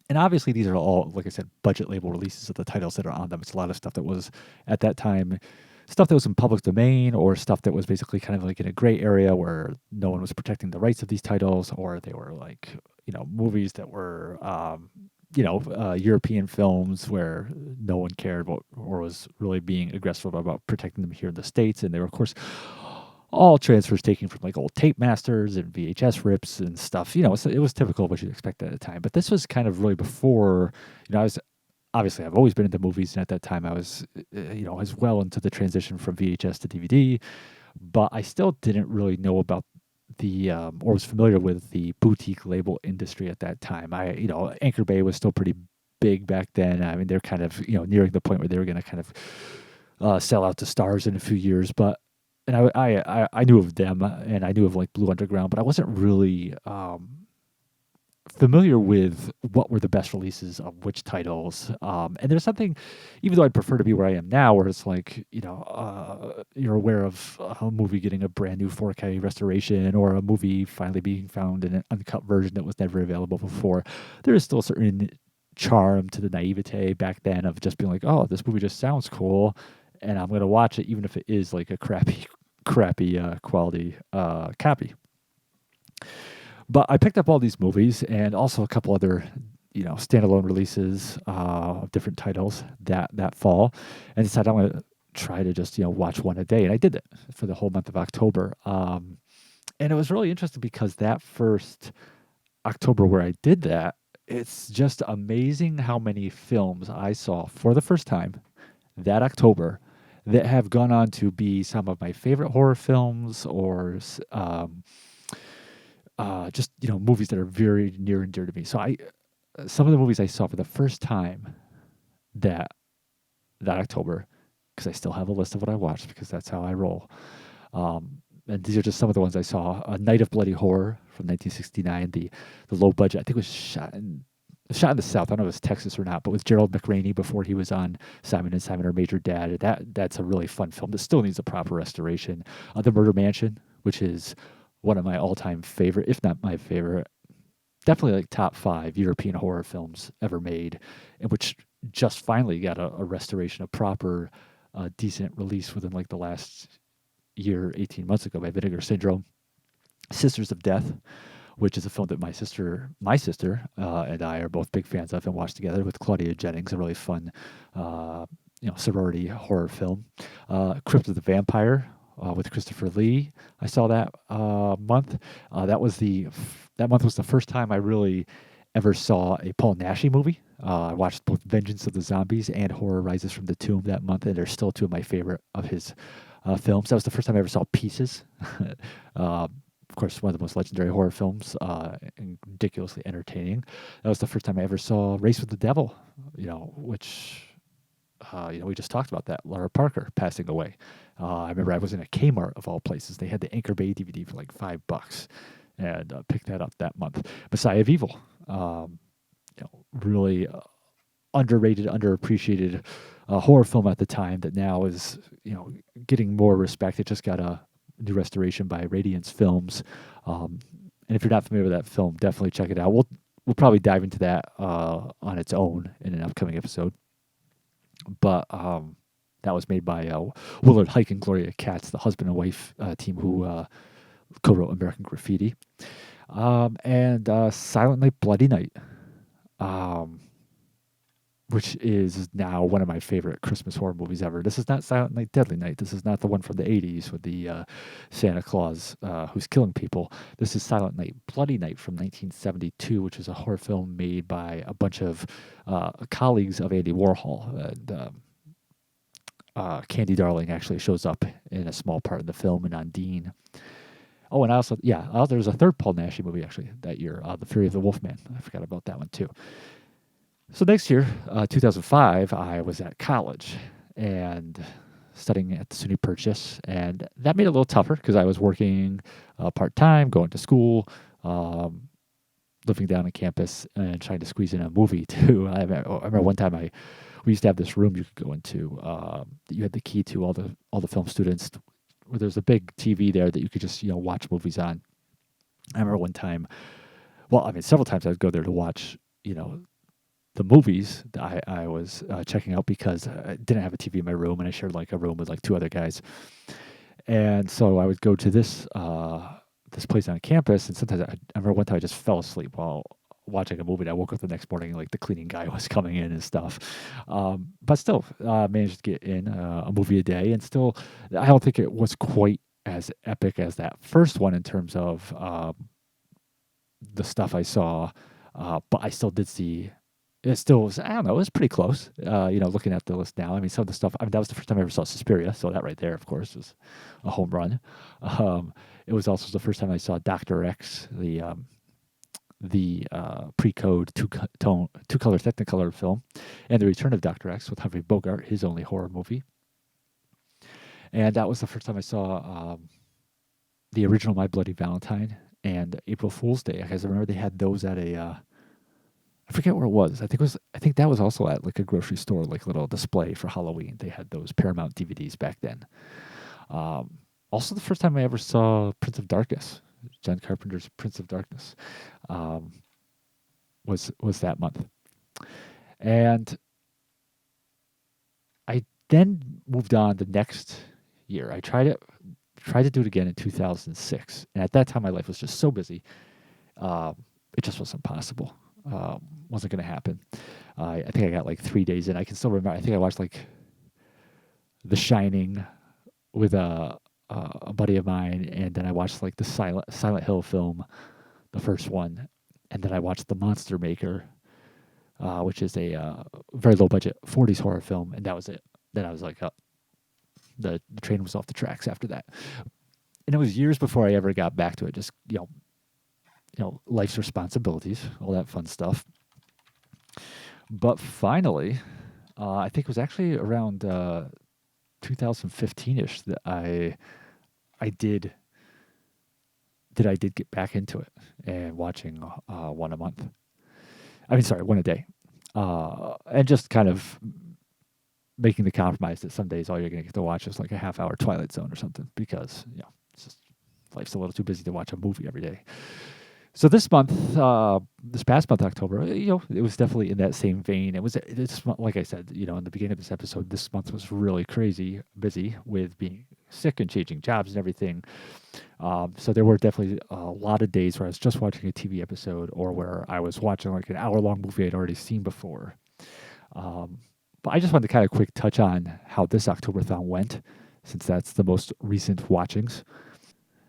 And obviously these are all, like I said, budget label releases of the titles that are on them. It's a lot of stuff that was at that time stuff that was in public domain, or stuff that was basically kind of like in a gray area where no one was protecting the rights of these titles, or they were like, movies that were European films where no one cared what, or was really being aggressive about protecting them here in the States. And they were, of course, all transfers taken from like old tape masters and VHS rips and stuff. It was typical of what you'd expect at the time. But this was kind of really before, I was obviously I've always been into movies, and at that time I was, as well into the transition from VHS to DVD. But I still didn't really know about or was familiar with the boutique label industry at that time. Anchor Bay was still pretty big back then. I mean, they're kind of, nearing the point where they were going to kind of sell out to stars in a few years. But and I knew of them, and I knew of like Blue Underground, but I wasn't really familiar with what were the best releases of which titles. And there's something, even though I'd prefer to be where I am now, where it's like, you're aware of a movie getting a brand new 4K restoration, or a movie finally being found in an uncut version that was never available before. There is still a certain charm to the naivete back then of just being like, oh, this movie just sounds cool, and I'm going to watch it, even if it is like a crappy quality copy. But I picked up all these movies and also a couple other, standalone releases of different titles that fall, and decided I'm going to try to just, watch one a day. And I did it for the whole month of October. And it was really interesting because that first October where I did that, it's just amazing how many films I saw for the first time that October that have gone on to be some of my favorite horror films, or just movies that are very near and dear to me. So some of the movies I saw for the first time that October, because I still have a list of what I watched, because that's how I roll. And these are just some of the ones I saw. A Night of Bloody Horror from 1969, the low budget. I think it was shot in the South. I don't know if it was Texas or not, but with Gerald McRaney before he was on Simon and Simon or Major Dad. That's a really fun film that still needs a proper restoration. The Murder Mansion, which is one of my all-time favorite, if not my favorite, definitely like top 5 European horror films ever made, and which just finally got a restoration, a proper, decent release within like the last year, 18 months ago, by Vinegar Syndrome. Sisters of Death, which is a film that my sister and I are both big fans of and watched together, with Claudia Jennings, a really fun, sorority horror film. Crypt of the Vampire, with Christopher Lee. I saw that month. That month was the first time I really ever saw a Paul Naschy movie. I watched both Vengeance of the Zombies and Horror Rises from the Tomb that month, and they're still two of my favorite of his films. That was the first time I ever saw Pieces. Of course, one of the most legendary horror films, and ridiculously entertaining. That was the first time I ever saw Race with the Devil, which we just talked about that. Laura Parker passing away. I remember I was in a Kmart of all places. They had the Anchor Bay DVD for like $5, and picked that up that month. Messiah of Evil, really underrated, underappreciated horror film at the time that now is getting more respect. It just got a new restoration by Radiance Films, and if you're not familiar with that film, definitely check it out. We'll probably dive into that on its own in an upcoming episode. But that was made by Willard Huyck and Gloria Katz, the husband and wife team who co-wrote American Graffiti. And Silent Night, Bloody Night, which is now one of my favorite Christmas horror movies ever. This is not Silent Night, Deadly Night. This is not the one from the 80s with the Santa Claus who's killing people. This is Silent Night, Bloody Night from 1972, which is a horror film made by a bunch of colleagues of Andy Warhol. And Candy Darling actually shows up in a small part in the film, and Undine. Oh, and also, there was a third Paul Naschy movie actually that year, The Fury of the Wolfman. I forgot about that one too. So next year, 2005, I was at college and studying at the SUNY Purchase, and that made it a little tougher because I was working part-time, going to school, living down on campus, and trying to squeeze in a movie too. I remember one time we used to have this room you could go into that you had the key to all the film students, where there's a big TV there that you could just watch movies on. I remember one time, several times I'd go there to watch the movies that I was checking out, because I didn't have a TV in my room, and I shared like a room with like 2 other guys. And so I would go to this place on campus, and sometimes I remember one time I just fell asleep while watching a movie. And I woke up the next morning, like the cleaning guy was coming in and stuff. But still, managed to get in a movie a day, and still, I don't think it was quite as epic as that first one in terms of the stuff I saw. But I still did see. It still was. I don't know. It was pretty close. Looking at the list now, I mean, some of the stuff. I mean, that was the first time I ever saw Suspiria, so that right there, of course, was a home run. It was also the first time I saw Doctor X, the pre-code two-color Technicolor film, and The Return of Doctor X with Humphrey Bogart, his only horror movie. And that was the first time I saw the original My Bloody Valentine and April Fool's Day. Because I remember they had those at a I forget where it was. I think that was also at like a grocery store, like a little display for Halloween. They had those Paramount DVDs back then. Also, the first time I ever saw Prince of Darkness, John Carpenter's Prince of Darkness, was that month. And I then moved on the next year. I tried to do it again in 2006, and at that time my life was just so busy. It just wasn't possible. Wasn't going to happen. I think I got like 3 days in. I can still remember. I think I watched like The Shining with a buddy of mine, and then I watched like the Silent Hill film, the first one, and then I watched The Monster Maker, which is a very low budget 40s horror film, and that was it. Then I was like, the train was off the tracks after that, and it was years before I ever got back to it. Just life's responsibilities, all that fun stuff. But finally, I think it was actually around 2015ish that I did get back into it and watching one a month. I mean, sorry, one a day, and just kind of making the compromise that some days all you're going to get to watch is like a half-hour Twilight Zone or something, because it's just life's a little too busy to watch a movie every day. So this month, this past month, October, it was definitely in that same vein. It's like I said, in the beginning of this episode, this month was really crazy busy with being sick and changing jobs and everything. So there were definitely a lot of days where I was just watching a TV episode, or where I was watching like an hour-long movie I'd already seen before. But I just wanted to kind of quick touch on how this Octoberthon went, since that's the most recent watchings.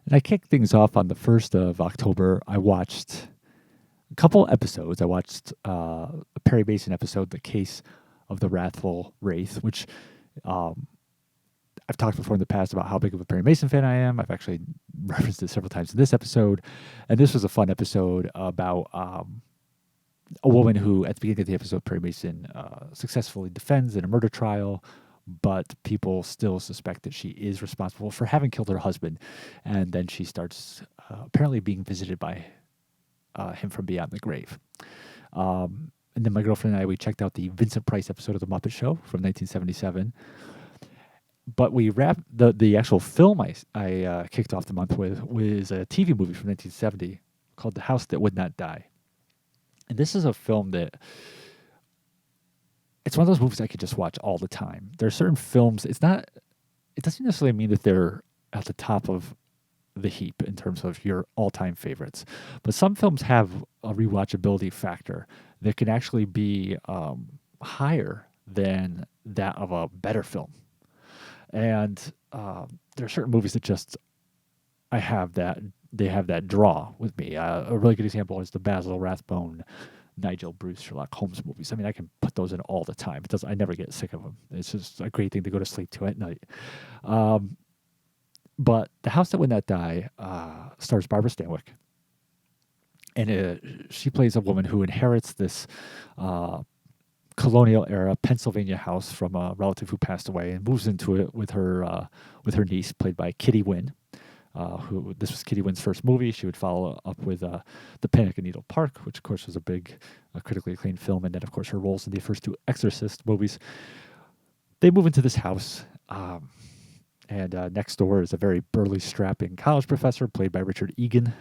And I kicked things off on the 1st of October. I watched a couple episodes. I watched a Perry Mason episode, The Case of the Wrathful Wraith, which I've talked before in the past about how big of a Perry Mason fan I am. I've actually referenced it several times in this episode. And this was a fun episode about a woman who, at the beginning of the episode, Perry Mason successfully defends in a murder trial, but people still suspect that she is responsible for having killed her husband. And then she starts apparently being visited by him from beyond the grave. And then my girlfriend and I, we checked out the Vincent Price episode of The Muppet Show from 1977. But we wrapped the actual film I kicked off the month with was a TV movie from 1970 called The House That Would Not Die. And this is a film that it's one of those movies I could just watch all the time. There are certain films, it doesn't necessarily mean that they're at the top of the heap in terms of your all-time favorites. But some films have a rewatchability factor that can actually be higher than that of a better film. And there are certain movies that just, they have that draw with me. A really good example is the Basil Rathbone, Nigel Bruce, Sherlock Holmes movies. I mean, I can put those in all the time. I never get sick of them. It's just a great thing to go to sleep to at night. But The House That Would Not Die stars Barbara Stanwyck. And she plays a woman who inherits this colonial era Pennsylvania house from a relative who passed away, and moves into it with her niece, played by Kitty Wynn. Who this was Kitty Wynn's first movie. She would follow up with The Panic at Needle Park, which of course was a big critically acclaimed film, and then of course her roles in the first two Exorcist movies. They move into this house, and next door is a very burly, strapping college professor played by Richard Egan,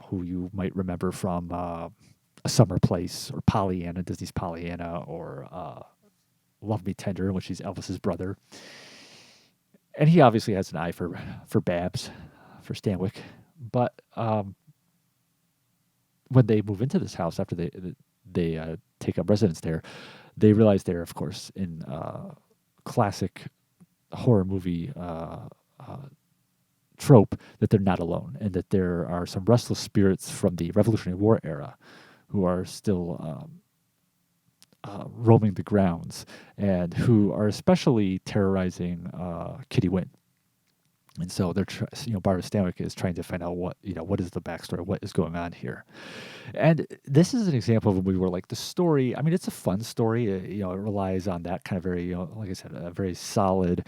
who you might remember from A Summer Place, or Pollyanna, Disney's Pollyanna, or Love Me Tender, in which he's Elvis's brother. And he obviously has an eye for Babs, for Stanwyck. But when they move into this house after they take up residence there, they realize they're, of course, in classic horror movie uh, trope, that they're not alone, and that there are some restless spirits from the Revolutionary War era who are still roaming the grounds, and who are especially terrorizing Kitty Wynn. And so Barbara Stanwyck is trying to find out what is the backstory, what is going on here. And this is an example of a movie where, like, the story, I mean, it's a fun story. It relies on that kind of very, like I said, a very solid,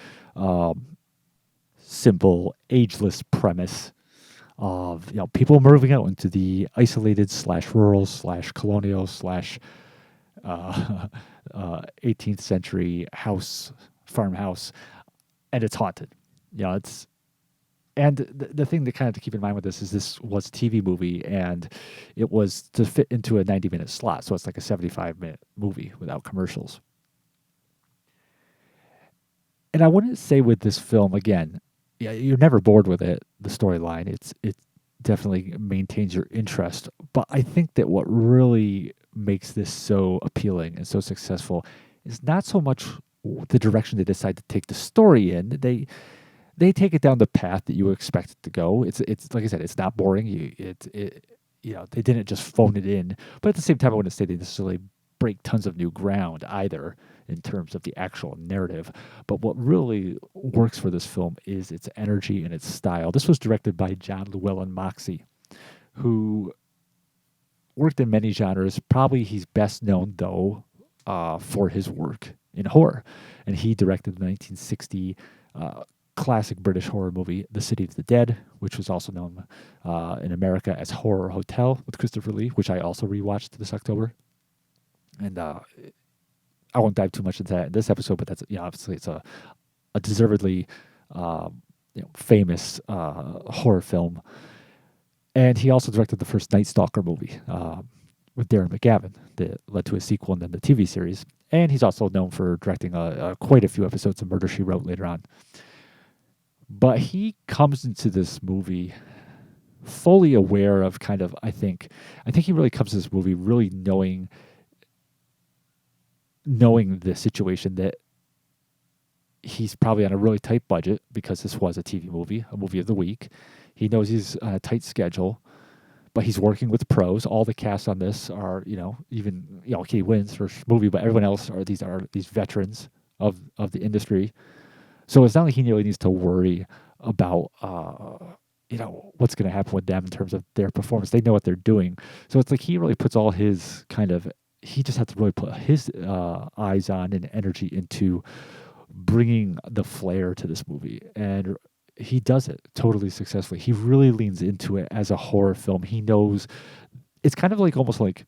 simple, ageless premise of, people moving out into the isolated slash rural slash colonial slash 18th century farmhouse, and it's haunted. It's and the thing that kind of to keep in mind with this was a TV movie, and it was to fit into a 90-minute slot, so it's like a 75-minute movie without commercials. And I wouldn't say with this film, again, yeah, you're never bored with it. The storyline, it definitely maintains your interest. But I think that what really makes this so appealing and so successful is not so much the direction they decide to take the story in. They take it down the path that you would expect it to go. It's like I said, it's not boring. They didn't just phone it in. But at the same time, I wouldn't say they necessarily break tons of new ground either in terms of the actual narrative. But what really works for this film is its energy and its style. This was directed by John Llewellyn Moxey, who worked in many genres. Probably he's best known, though, for his work in horror. And he directed the 1960 classic British horror movie, The City of the Dead, which was also known in America as Horror Hotel with Christopher Lee, which I also rewatched this October. And I won't dive too much into that in this episode, but that's, obviously it's a deservedly famous horror film. And he also directed the first Night Stalker movie with Darren McGavin that led to a sequel and then the TV series. And he's also known for directing quite a few episodes of Murder, She Wrote later on. But he comes into this movie fully aware of I think he really comes to this movie really knowing the situation, that he's probably on a really tight budget because this was a TV movie, a movie of the week. He knows he's on a tight schedule, but he's working with pros. All the cast on this are, even Katie Wynn's first movie, but everyone else are these veterans of the industry. So it's not like he really needs to worry about what's going to happen with them in terms of their performance. They know what they're doing. So it's like he really puts all his he just has to really put his eyes on and energy into bringing the flair to this movie. And he does it totally successfully. He really leans into it as a horror film. He knows it's kind of like almost like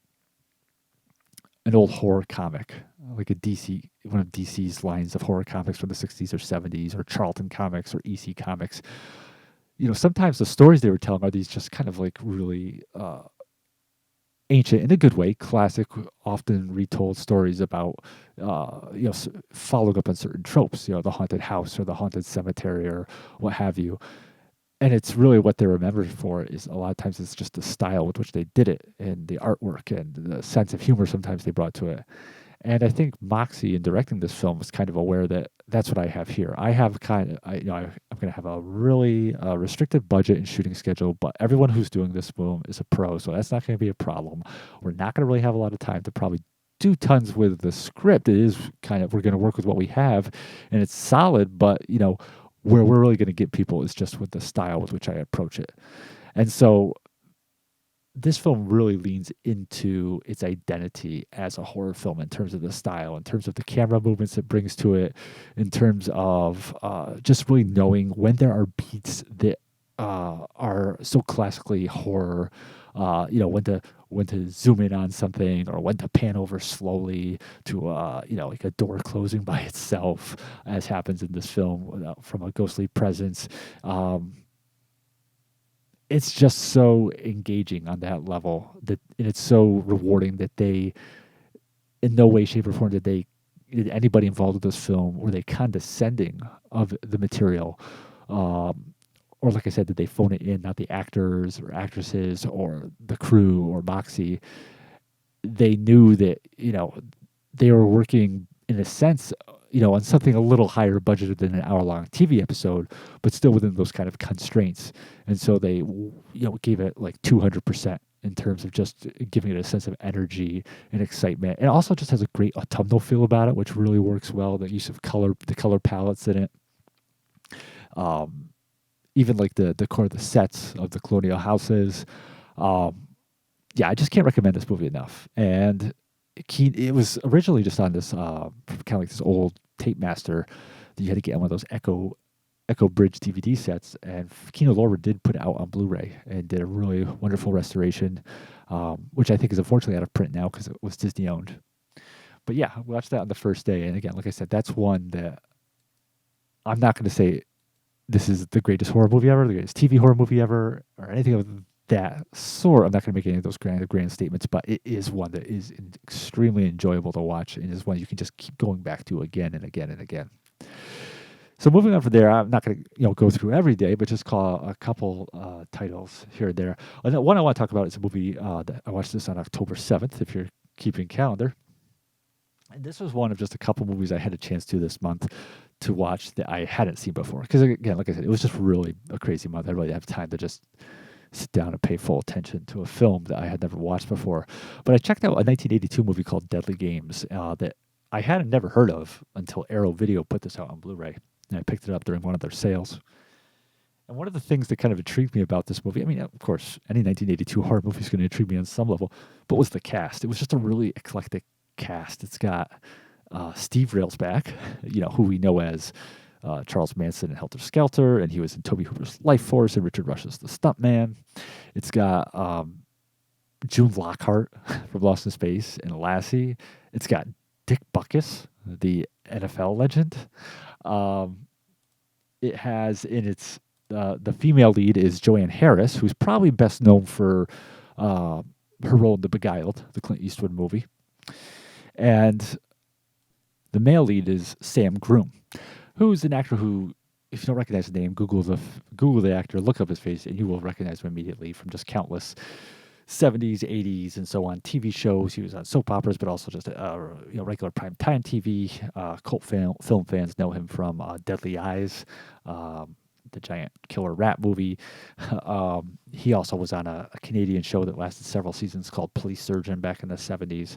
an old horror comic, like one of DC's lines of horror comics from the 60s or 70s, or Charlton Comics or EC Comics. Sometimes the stories they were telling are these just kind of like really ancient, in a good way, classic, often retold stories about, following up on certain tropes, the haunted house or the haunted cemetery or what have you. And it's really what they're remembered for is a lot of times it's just the style with which they did it and the artwork and the sense of humor sometimes they brought to it. And I think Moxey, in directing this film, was kind of aware that that's what I have here. I have I'm going to have a really restricted budget and shooting schedule, but everyone who's doing this film is a pro, so that's not going to be a problem. We're not going to really have a lot of time to probably do tons with the script. It is we're going to work with what we have, and it's solid, but, where we're really going to get people is just with the style with which I approach it. And so this film really leans into its identity as a horror film in terms of the style, in terms of the camera movements it brings to it, in terms of just really knowing when there are beats that are so classically horror, when to zoom in on something or when to pan over slowly to like a door closing by itself, as happens in this film from a ghostly presence. It's just so engaging on that level, and it's so rewarding that they, in no way, shape, or form, did anybody involved with this film were they condescending of the material, or like I said, did they phone it in? Not the actors or actresses or the crew or Moxie. They knew that they were working in a sense, on something a little higher budgeted than an hour-long TV episode, but still within those kind of constraints. And so they, gave it like 200% in terms of just giving it a sense of energy and excitement. And it also just has a great autumnal feel about it, which really works well. The use of color, the color palettes in it. Even like the decor of the sets of the colonial houses. Yeah, I just can't recommend this movie enough. And it was originally just on this kind of like this old tape master that you had to get on one of those Echo Bridge DVD sets, and Kino Lorber did put it out on Blu-ray and did a really wonderful restoration, which I think is unfortunately out of print now because it was Disney owned. But yeah, we watched that on the first day, and again, like I said, that's one that I'm not going to say this is the greatest horror movie ever, the greatest TV horror movie ever, or anything of that sort. I'm not going to make any of those grand statements, but it is one that is extremely enjoyable to watch, and is one you can just keep going back to again and again and again. So moving on from there, I'm not going to go through every day, but just call a couple titles here and there. And one I want to talk about is a movie that I watched this on October 7th, if you're keeping calendar. And this was one of just a couple movies I had a chance to this month to watch that I hadn't seen before. Because again, like I said, it was just really a crazy month. I really didn't have time to just sit down and pay full attention to a film that I had never watched before. But I checked out a 1982 movie called Deadly Games that I had never heard of until Arrow Video put this out on Blu-ray. And I picked it up during one of their sales. And one of the things that kind of intrigued me about this movie, I mean, of course, any 1982 horror movie is going to intrigue me on some level, but was the cast. It was just a really eclectic cast. It's got Steve Railsback, who we know as Charles Manson in Helter Skelter, and he was in Tobe Hooper's Life Force and Richard Rush's The Stuntman. It's got June Lockhart from Lost in Space and Lassie. It's got Dick Butkus, the NFL legend. It has in its the female lead is Joanne Harris, who's probably best known for her role in The Beguiled, the Clint Eastwood movie. And the male lead is Sam Groom, who's an actor who, if you don't recognize the name, Google the actor, look up his face, and you will recognize him immediately from just countless 70s, 80s, and so on TV shows. He was on soap operas, but also just regular prime time TV. Cult film fans know him from Deadly Eyes, the giant killer rat movie. He also was on a Canadian show that lasted several seasons called Police Surgeon back in the 70s.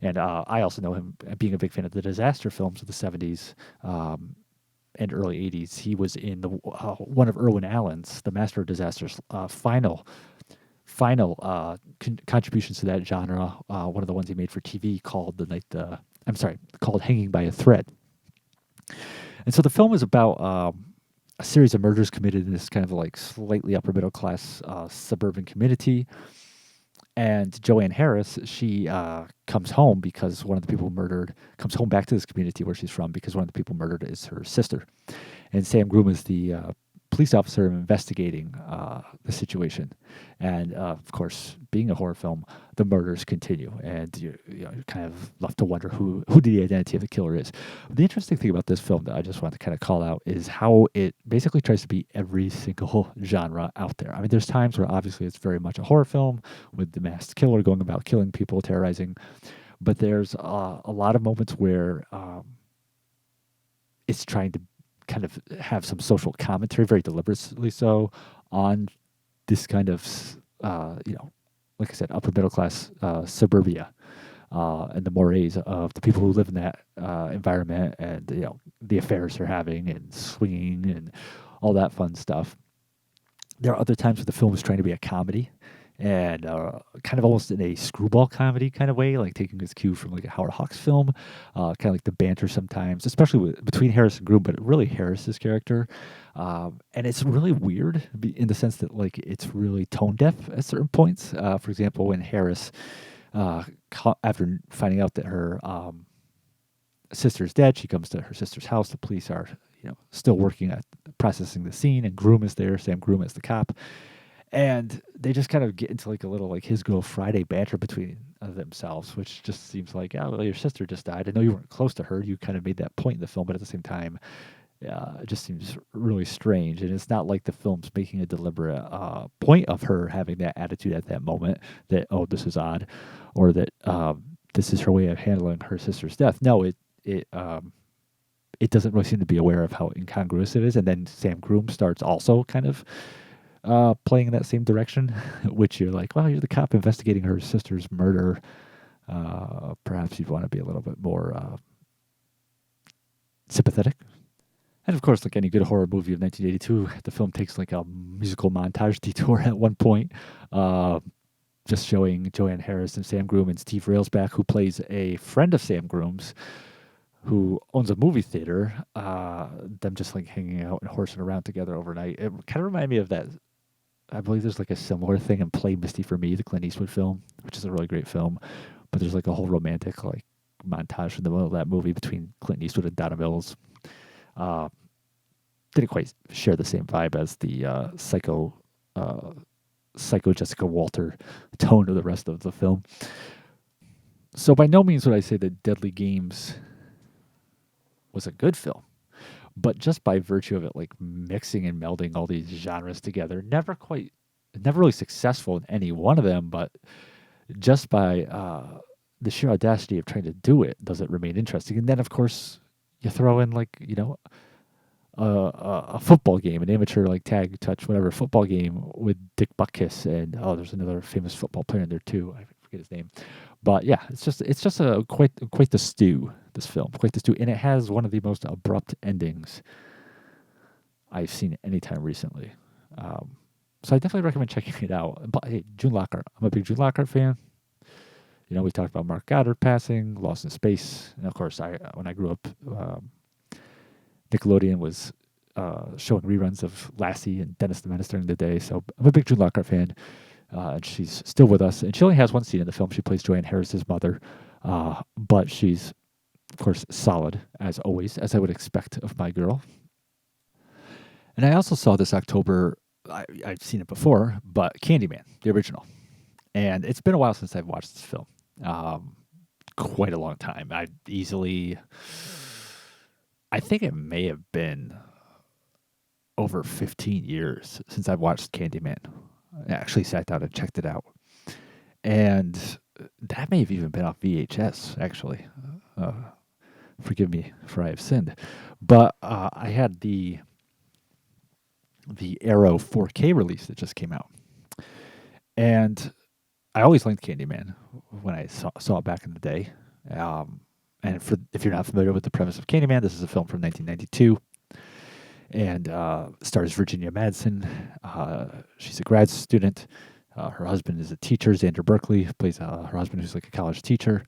And I also know him being a big fan of the disaster films of the 70s and early 80s. He was in the one of Irwin Allen's, The Master of Disasters, final contributions to that genre. One of the ones he made for TV called called Hanging by a Thread. And so the film is about a series of murders committed in this kind of like slightly upper middle class suburban community. And Joanne Harris, she comes home because one of the people comes home back to this community where she's from because one of the people murdered is her sister. And Sam Groom is the police officer investigating the situation. And of course, being a horror film, the murders continue, and you're kind of left to wonder who the identity of the killer is. The interesting thing about this film that I just want to kind of call out is how it basically tries to be every single genre out there. I mean, there's times where obviously it's very much a horror film with the masked killer going about killing people, terrorizing, but there's a lot of moments where it's trying to kind of have some social commentary, very deliberately so, on this kind of, like I said, upper middle class suburbia and the mores of the people who live in that environment, and the affairs they're having and swinging and all that fun stuff. There are other times where the film is trying to be a comedy, and kind of almost in a screwball comedy kind of way, like taking its cue from like a Howard Hawks film, kind of like the banter sometimes, especially between Harris and Groom, but really Harris's character. And it's really weird in the sense that like it's really tone deaf at certain points. For example, when Harris, after finding out that her sister's dead, she comes to her sister's house. The police are still working at processing the scene, and Groom is there, Sam Groom is the cop. And they just kind of get into like a little like his girl Friday banter between themselves, which just seems like, oh, well, your sister just died. I know you weren't close to her. You kind of made that point in the film, but at the same time, It just seems really strange, and it's not like the film's making a deliberate point of her having that attitude at that moment that, oh, this is odd, or that this is her way of handling her sister's death. No, it doesn't really seem to be aware of how incongruous it is, and then Sam Groom starts also kind of playing in that same direction, which you're like, well, you're the cop investigating her sister's murder. Perhaps you'd want to be a little bit more sympathetic. And of course, like any good horror movie of 1982, the film takes like a musical montage detour at one point, uh, just showing Joanne Harris and Sam Groom and Steve Railsback, who plays a friend of Sam Groom's, who owns a movie theater. Them just like hanging out and horsing around together overnight. It kind of reminded me of that. I believe there's like a similar thing in Play Misty for Me, the Clint Eastwood film, which is a really great film. But there's like a whole romantic like montage in the middle of that movie between Clint Eastwood and Donna Mills. Uh, didn't quite share the same vibe as the uh, psycho Jessica Walter tone of the rest of the film. So by no means would I say that Deadly Games was a good film, but just by virtue of it, like mixing and melding all these genres together, never really successful in any one of them, but just by the sheer audacity of trying to do it, does it remain interesting? And then, of course, you throw in like a football game, an amateur like tag touch, whatever football game with Dick Butkus, and oh, there's another famous football player in there too. I forget his name, but yeah, it's just a quite the stew. This film, quite the stew, and it has one of the most abrupt endings I've seen anytime recently. So I definitely recommend checking it out. But hey, June Lockhart, I'm a big June Lockhart fan. We talked about Mark Goddard passing, Lost in Space, and of course, when I grew up, Nickelodeon was showing reruns of Lassie and Dennis the Menace during the day. So I'm a big June Lockhart fan, and she's still with us. And she only has one scene in the film. She plays Joanne Harris's mother, but she's, of course, solid as always, as I would expect of my girl. And I also saw this October. I've seen it before, but Candyman, the original. And it's been a while since I've watched this film. Um, Quite a long time. I think it may have been over 15 years since I've watched Candyman. I actually sat down and checked it out. And that may have even been off VHS, actually. Uh, Forgive me for I have sinned. But I had the Arrow 4K release that just came out. And I always liked Candyman when I saw it back in the day. And if you're not familiar with the premise of Candyman, this is a film from 1992, and stars Virginia Madsen. She's a grad student. Her husband is a teacher. Xander Berkeley plays her husband, who's like a college teacher.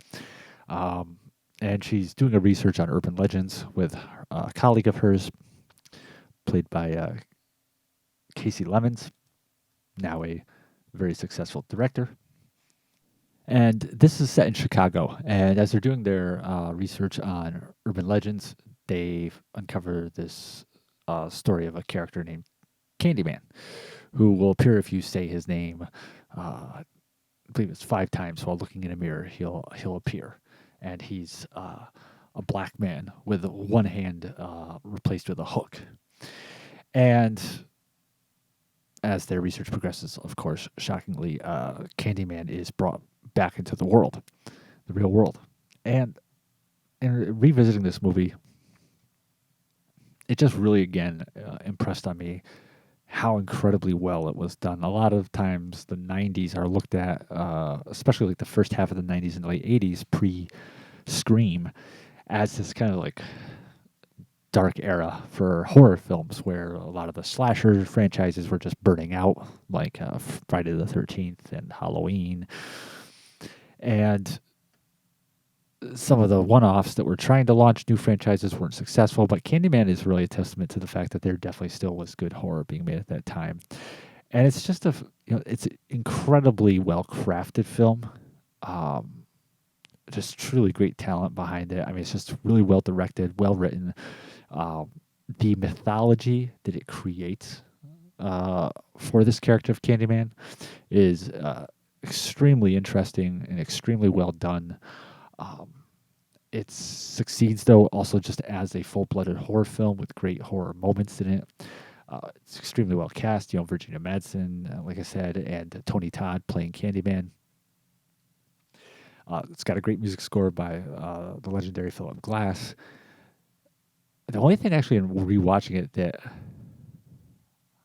And she's doing a research on urban legends with a colleague of hers, played by Casey Lemons, now a very successful director. And this is set in Chicago. And as they're doing their research on urban legends, they uncover this story of a character named Candyman, who will appear if you say his name. I believe it's 5 times while looking in a mirror. He'll appear, and he's a black man with one hand replaced with a hook. And as their research progresses, of course, shockingly, Candyman is brought back into the world, the real world. And in revisiting this movie, it just really, again, impressed on me how incredibly well it was done. A lot of times the 90s are looked at, especially like the first half of the 90s and late 80s, pre-Scream, as this kind of like dark era for horror films where a lot of the slasher franchises were just burning out, like Friday the 13th and Halloween. And some of the one-offs that were trying to launch new franchises weren't successful, but Candyman is really a testament to the fact that there definitely still was good horror being made at that time. And it's just it's an incredibly well-crafted film. Just truly great talent behind it. I mean, it's just really well directed, well written. The mythology that it creates for this character of Candyman is extremely interesting and extremely well done. It succeeds, though, also just as a full-blooded horror film with great horror moments in it. It's extremely well cast. Virginia Madsen, like I said, and Tony Todd playing Candyman. It's got a great music score by the legendary Philip Glass. The only thing actually in rewatching it that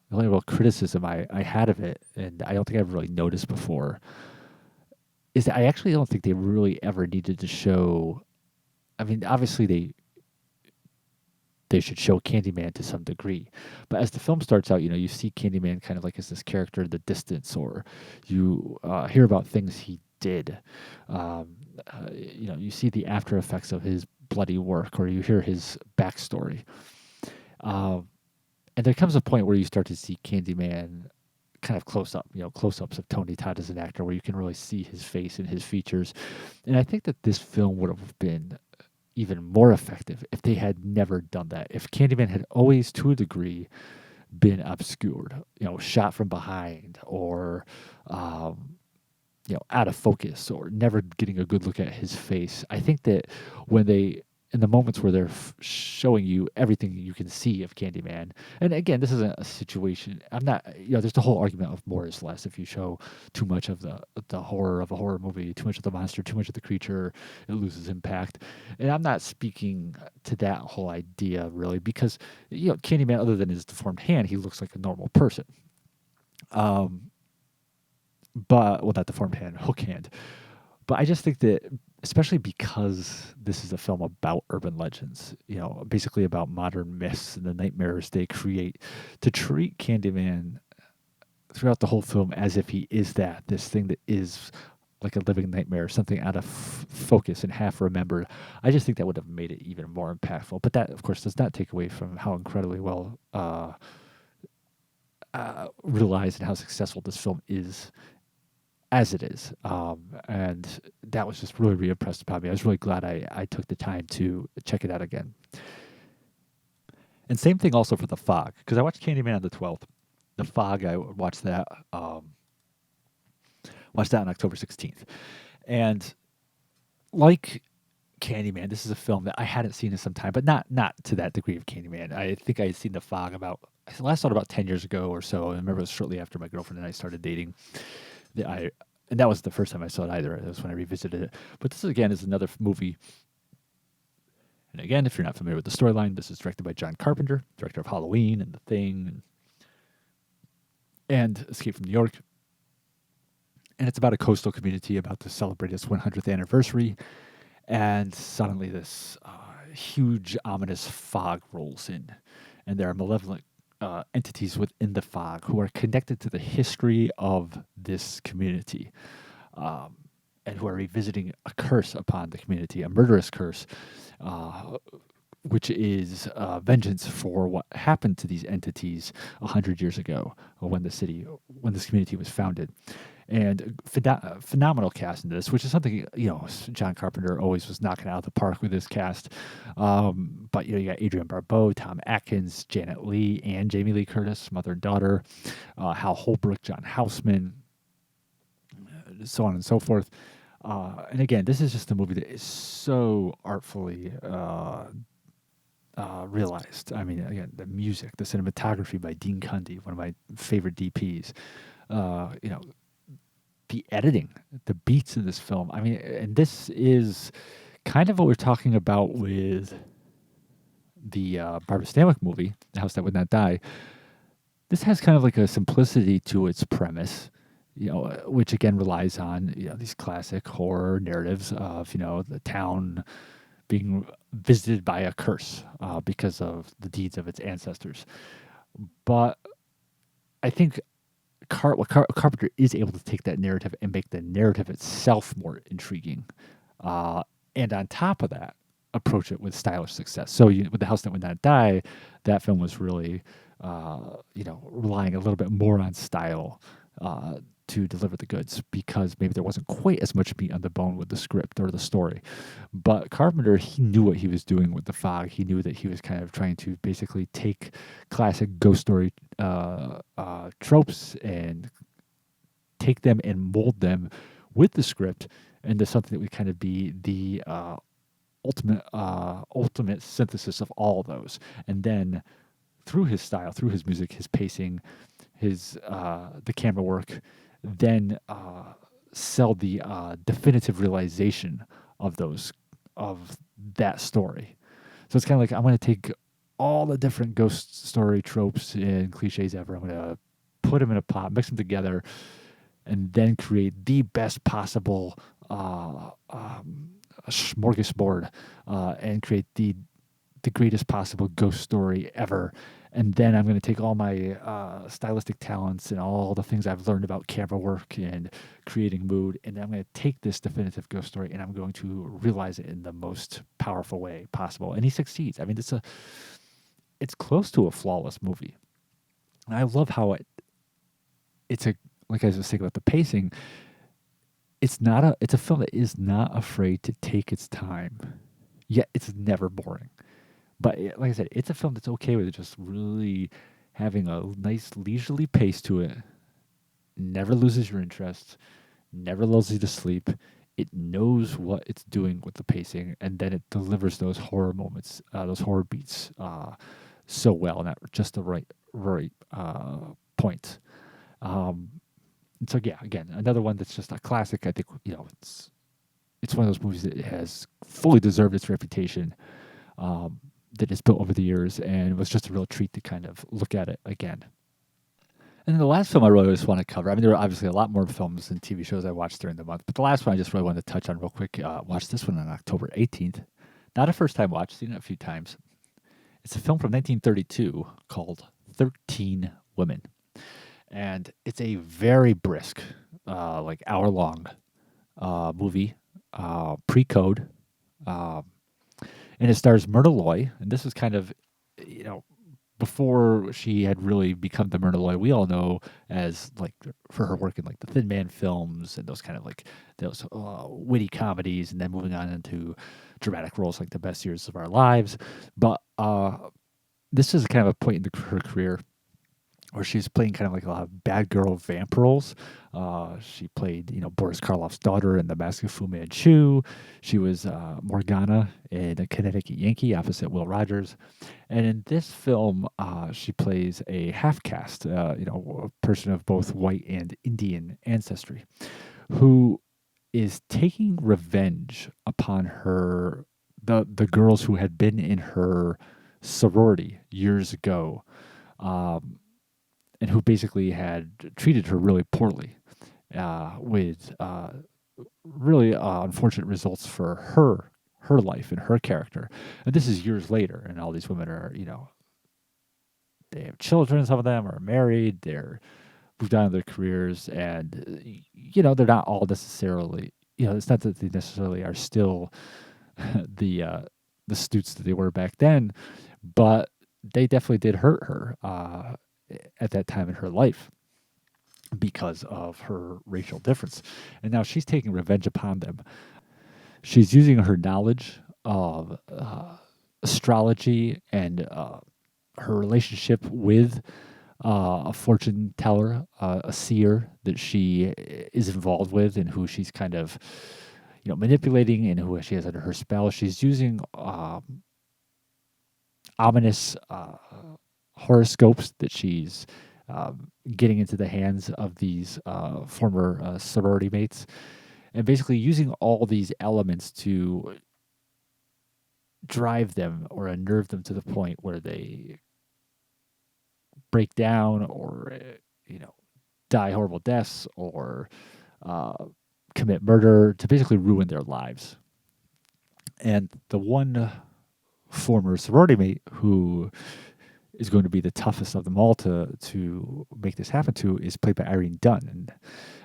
the only real criticism I had of it, and I don't think I've really noticed before, is that I actually don't think they really ever needed to show. I mean, obviously they should show Candyman to some degree, but as the film starts out, you see Candyman kind of like as this character in the distance, or you hear about things he did. You see the after effects of his bloody work, or you hear his backstory. Um, and there comes a point where you start to see Candyman kind of close up, close ups of Tony Todd as an actor, where you can really see his face and his features. And I think that this film would have been even more effective if they had never done that. If Candyman had always, to a degree, been obscured, shot from behind, or out of focus, or never getting a good look at his face. I think that when they, in the moments where they're showing you everything you can see of Candyman, and again, this isn't a situation. I'm not, there's the whole argument of more is less. If you show too much of the horror of a horror movie, too much of the monster, too much of the creature, it loses impact. And I'm not speaking to that whole idea really, because Candyman, other than his deformed hand, he looks like a normal person. But well, not deformed hand, hook hand. But I just think that, especially because this is a film about urban legends, basically about modern myths and the nightmares they create, to treat Candyman throughout the whole film as if he is this thing that is like a living nightmare, something out of focus and half remembered. I just think that would have made it even more impactful. But that, of course, does not take away from how incredibly well realized and how successful this film is as it is. And that was just really impressed upon me. I was really glad I took the time to check it out again. And same thing also for The Fog, because I watched Candyman on the 12th. The Fog, I watched that on October 16th. And like Candyman, this is a film that I hadn't seen in some time, but not to that degree of Candyman. I think I had seen The Fog I last saw it about 10 years ago or so. I remember it was shortly after my girlfriend and I started dating. And that was the first time I saw it either. It was when I revisited it. But this, again, is another movie. And again, if you're not familiar with the storyline, this is directed by John Carpenter, director of Halloween and The Thing and Escape from New York. And it's about a coastal community about to celebrate its 100th anniversary. And suddenly this huge, ominous fog rolls in. And there are malevolent entities within the fog who are connected to the history of this community, and who are revisiting a curse upon the community, a murderous curse, which is vengeance for what happened to these entities 100 years ago when this community was founded. And phenomenal cast in this, which is something, John Carpenter always was knocking out of the park with this cast. But, you got Adrienne Barbeau, Tom Atkins, Janet Leigh, and Jamie Lee Curtis, mother and daughter, Hal Holbrook, John Houseman, so on and so forth. And again, this is just a movie that is so artfully realized. I mean, again, the music, the cinematography by Dean Cundy, one of my favorite DPs. The editing, the beats in this film. I mean, and this is kind of what we're talking about with the Barbara Stanwyck movie, The House That Would Not Die. This has kind of like a simplicity to its premise, which again relies on these classic horror narratives of the town being visited by a curse because of the deeds of its ancestors. But I think Carpenter is able to take that narrative and make the narrative itself more intriguing, and on top of that, approach it with stylish success. So with The House That Would Not Die, that film was really, relying a little bit more on style to deliver the goods, because maybe there wasn't quite as much meat on the bone with the script or the story. But Carpenter, he knew what he was doing with The Fog. He knew that he was kind of trying to basically take classic ghost story tropes and take them and mold them with the script into something that would kind of be the ultimate synthesis of all of those. And then through his style, through his music, his pacing, his the camera work, then sell the definitive realization of those of that story. So it's kind of like I'm going to take all the different ghost story tropes and cliches ever. I'm going to put them in a pot, mix them together, and then create the best possible smorgasbord and create the greatest possible ghost story ever. And then I'm going to take all my stylistic talents and all the things I've learned about camera work and creating mood, and I'm going to take this definitive ghost story and I'm going to realize it in the most powerful way possible. And he succeeds. I mean, it's close to a flawless movie. And I love how it's a, like I was saying about the pacing, it's a film that is not afraid to take its time, yet it's never boring. But like I said, it's a film that's okay with just really having a nice leisurely pace to it. Never loses your interest, never lulls you to sleep. It knows what it's doing with the pacing, and then it delivers those horror moments, those horror beats, so well, and at just the right point. And so yeah, again, another one that's just a classic. I think it's one of those movies that has fully deserved its reputation. That is built over the years, and it was just a real treat to kind of look at it again. And then the last film I really just want to cover, I mean, there are obviously a lot more films and TV shows I watched during the month, but the last one I just really wanted to touch on real quick. Watched this one on October 18th. Not a first time watch, seen it a few times. It's a film from 1932 called 13 Women. And it's a very brisk, like hour-long movie, pre-code. And it stars Myrna Loy, and this was kind of, before she had really become the Myrna Loy we all know as, like, for her work in, like, the Thin Man films and those kind of, like, those witty comedies, and then moving on into dramatic roles like The Best Years of Our Lives. But this is kind of a point in her career where she's playing kind of like a lot of bad girl vamp roles. She played, Boris Karloff's daughter in The Mask of Fu Manchu. She was Morgana in A Connecticut Yankee opposite Will Rogers. And in this film, she plays a half caste, a person of both white and Indian ancestry, who is taking revenge upon the girls who had been in her sorority years ago. And who basically had treated her really poorly, with really unfortunate results for her life and her character. And this is years later, and all these women are, they have children. Some of them are married. They're moved on in their careers, and they're not all necessarily. It's not that they necessarily are still the stoots that they were back then, but they definitely did hurt her. At that time in her life because of her racial difference. And now she's taking revenge upon them. She's using her knowledge of astrology and her relationship with a fortune teller, a seer that she is involved with and who she's kind of, manipulating and who she has under her spell. She's using ominous horoscopes that she's getting into the hands of these former sorority mates, and basically using all these elements to drive them or unnerve them to the point where they break down or die horrible deaths or commit murder, to basically ruin their lives. And the one former sorority mate who is going to be the toughest of them all to make this happen to is played by Irene Dunn. And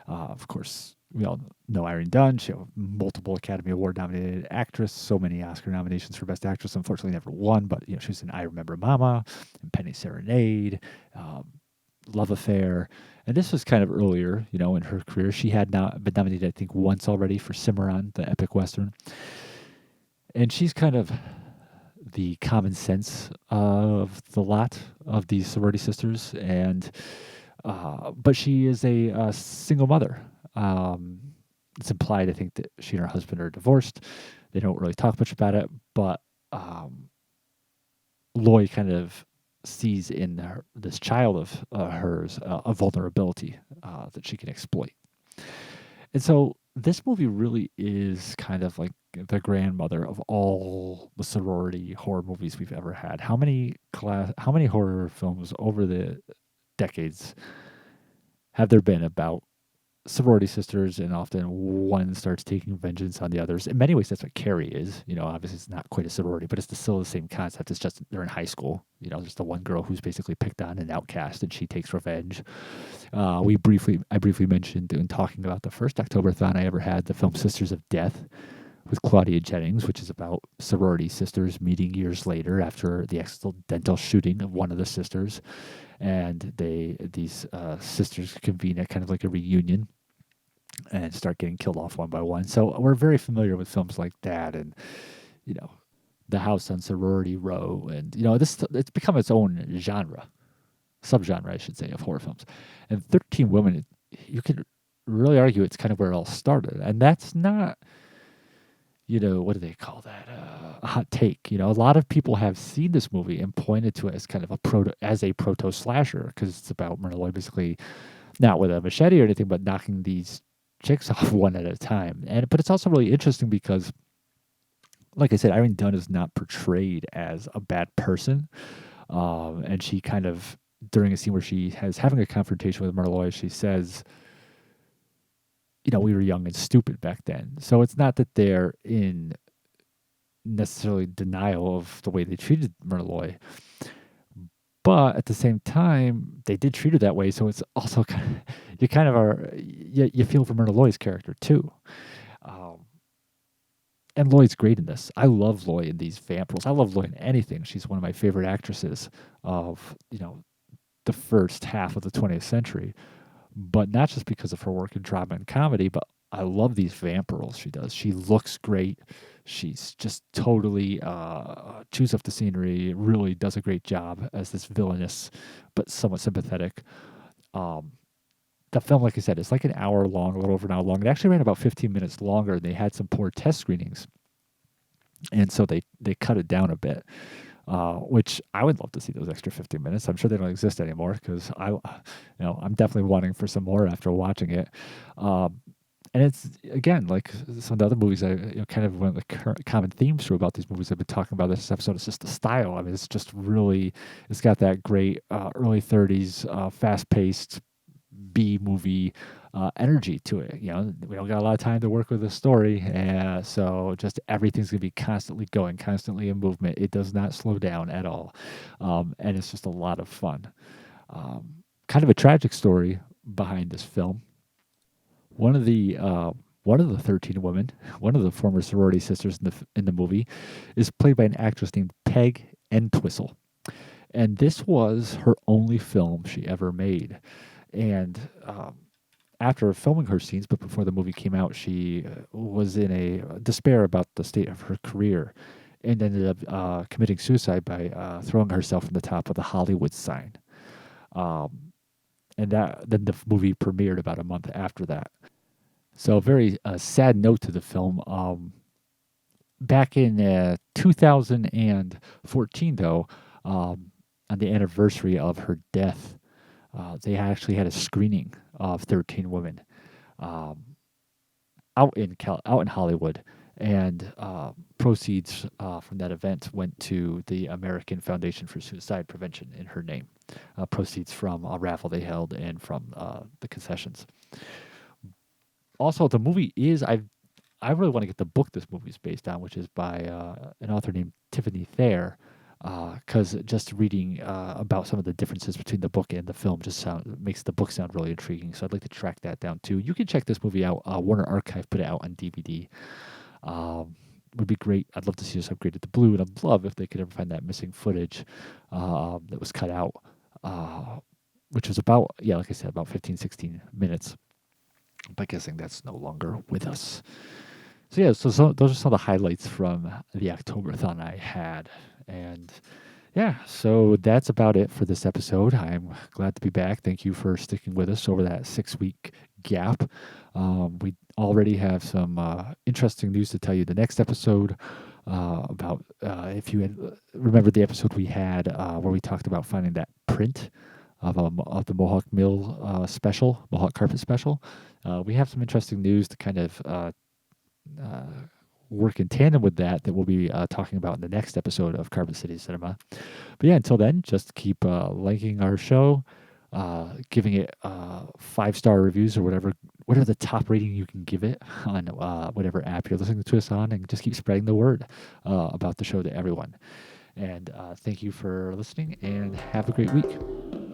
of course, we all know Irene Dunn. She's a multiple Academy Award nominated actress, so many Oscar nominations for Best Actress. Unfortunately, never won, but she was in I Remember Mama and Penny Serenade, Love Affair. And this was kind of earlier, in her career. She had not been nominated, I think, once already for Cimarron, the epic Western. And she's kind of the common sense of the lot of these sorority sisters, and but she is a single mother. It's implied, I think, that she and her husband are divorced. They don't really talk much about it, but um, Loy kind of sees in this child of hers a vulnerability that she can exploit. And so this movie really is kind of like the grandmother of all the sorority horror movies we've ever had. How many horror films over the decades have there been about sorority sisters, and often one starts taking vengeance on the others? In many ways, that's what Carrie is. Obviously, it's not quite a sorority, but it's still the same concept. It's just they're in high school. There's the one girl who's basically picked on and outcast, and she takes revenge. I briefly mentioned in talking about the first Octoberthon I ever had, the film Sisters of Death with Claudia Jennings, which is about sorority sisters meeting years later after the accidental shooting of one of the sisters, and these sisters convene at kind of like a reunion and start getting killed off one by one. So we're very familiar with films like that, and you know, The House on Sorority Row, and it's become its own subgenre, I should say, of horror films. And 13 Women, you could really argue it's kind of where it all started, and that's not. What do they call that? A hot take. A lot of people have seen this movie and pointed to it as kind of a proto slasher, because it's about Myrna Loy basically not with a machete or anything, but knocking these chicks off one at a time. But it's also really interesting because, like I said, Irene Dunn is not portrayed as a bad person, and she kind of, during a scene where she has having a confrontation with Myrna Loy, she says, we were young and stupid back then. So it's not that they're in necessarily denial of the way they treated Myrna Loy, but at the same time, they did treat her that way. So it's also you kind of are, you feel for Myrna Loy's character too. And Loy's great in this. I love Loy in these vamp roles. I love Loy in anything. She's one of my favorite actresses of, the first half of the 20th century. But not just because of her work in drama and comedy, but I love these vamp roles she does. She looks great. She's just totally chews up the scenery, really does a great job as this villainous but somewhat sympathetic. The film, like I said, is like an hour long, a little over an hour long. It actually ran about 15 minutes longer, and they had some poor test screenings. And so they cut it down a bit. Which I would love to see those extra 15 minutes. I'm sure they don't exist anymore, because I'm definitely wanting for some more after watching it. And it's, again, like some of the other movies, I kind of went with common themes through about these movies I've been talking about this episode. It's just the style. I mean, it's just really, it's got that great early 30s fast-paced B movie energy to it. We don't got a lot of time to work with the story, so just everything's gonna be constantly going, constantly in movement. It does not slow down at all, and it's just a lot of fun. Kind of a tragic story behind this film. One of the 13 women, one of the former sorority sisters in the movie, is played by an actress named Peg Entwistle, and this was her only film she ever made. And after filming her scenes, but before the movie came out, she was in a despair about the state of her career, and ended up committing suicide by throwing herself from the top of the Hollywood sign. And then the movie premiered about a month after that. So a very sad note to the film. Back in 2014, though, on the anniversary of her death, they actually had a screening of 13 Women out in Hollywood, and proceeds from that event went to the American Foundation for Suicide Prevention in her name. Proceeds from a raffle they held and from the concessions. Also, the movie is I really want to get the book this movie is based on, which is by an author named Tiffany Thayer. Because just reading about some of the differences between the book and the film makes the book sound really intriguing. So I'd like to track that down too. You can check this movie out. Warner Archive put it out on DVD. Would be great. I'd love to see this upgraded to blue, and I'd love if they could ever find that missing footage that was cut out, which was about, like I said, about 15, 16 minutes. But guessing that's no longer with us. So those are some of the highlights from the Octoberthon I had. And so that's about it for this episode. I'm glad to be back. Thank you for sticking with us over that 6-week gap. We already have some interesting news to tell you the next episode about if you had remember the episode we had where we talked about finding that print of the Mohawk Mill special, Mohawk Carpet special. We have some interesting news to kind of uh, work in tandem with that we'll be talking about in the next episode of Carpet City Cinema. But yeah, until then, just keep liking our show, giving it 5-star reviews or whatever the top rating you can give it on whatever app you're listening to us on, and just keep spreading the word about the show to everyone. And thank you for listening, and have a great week.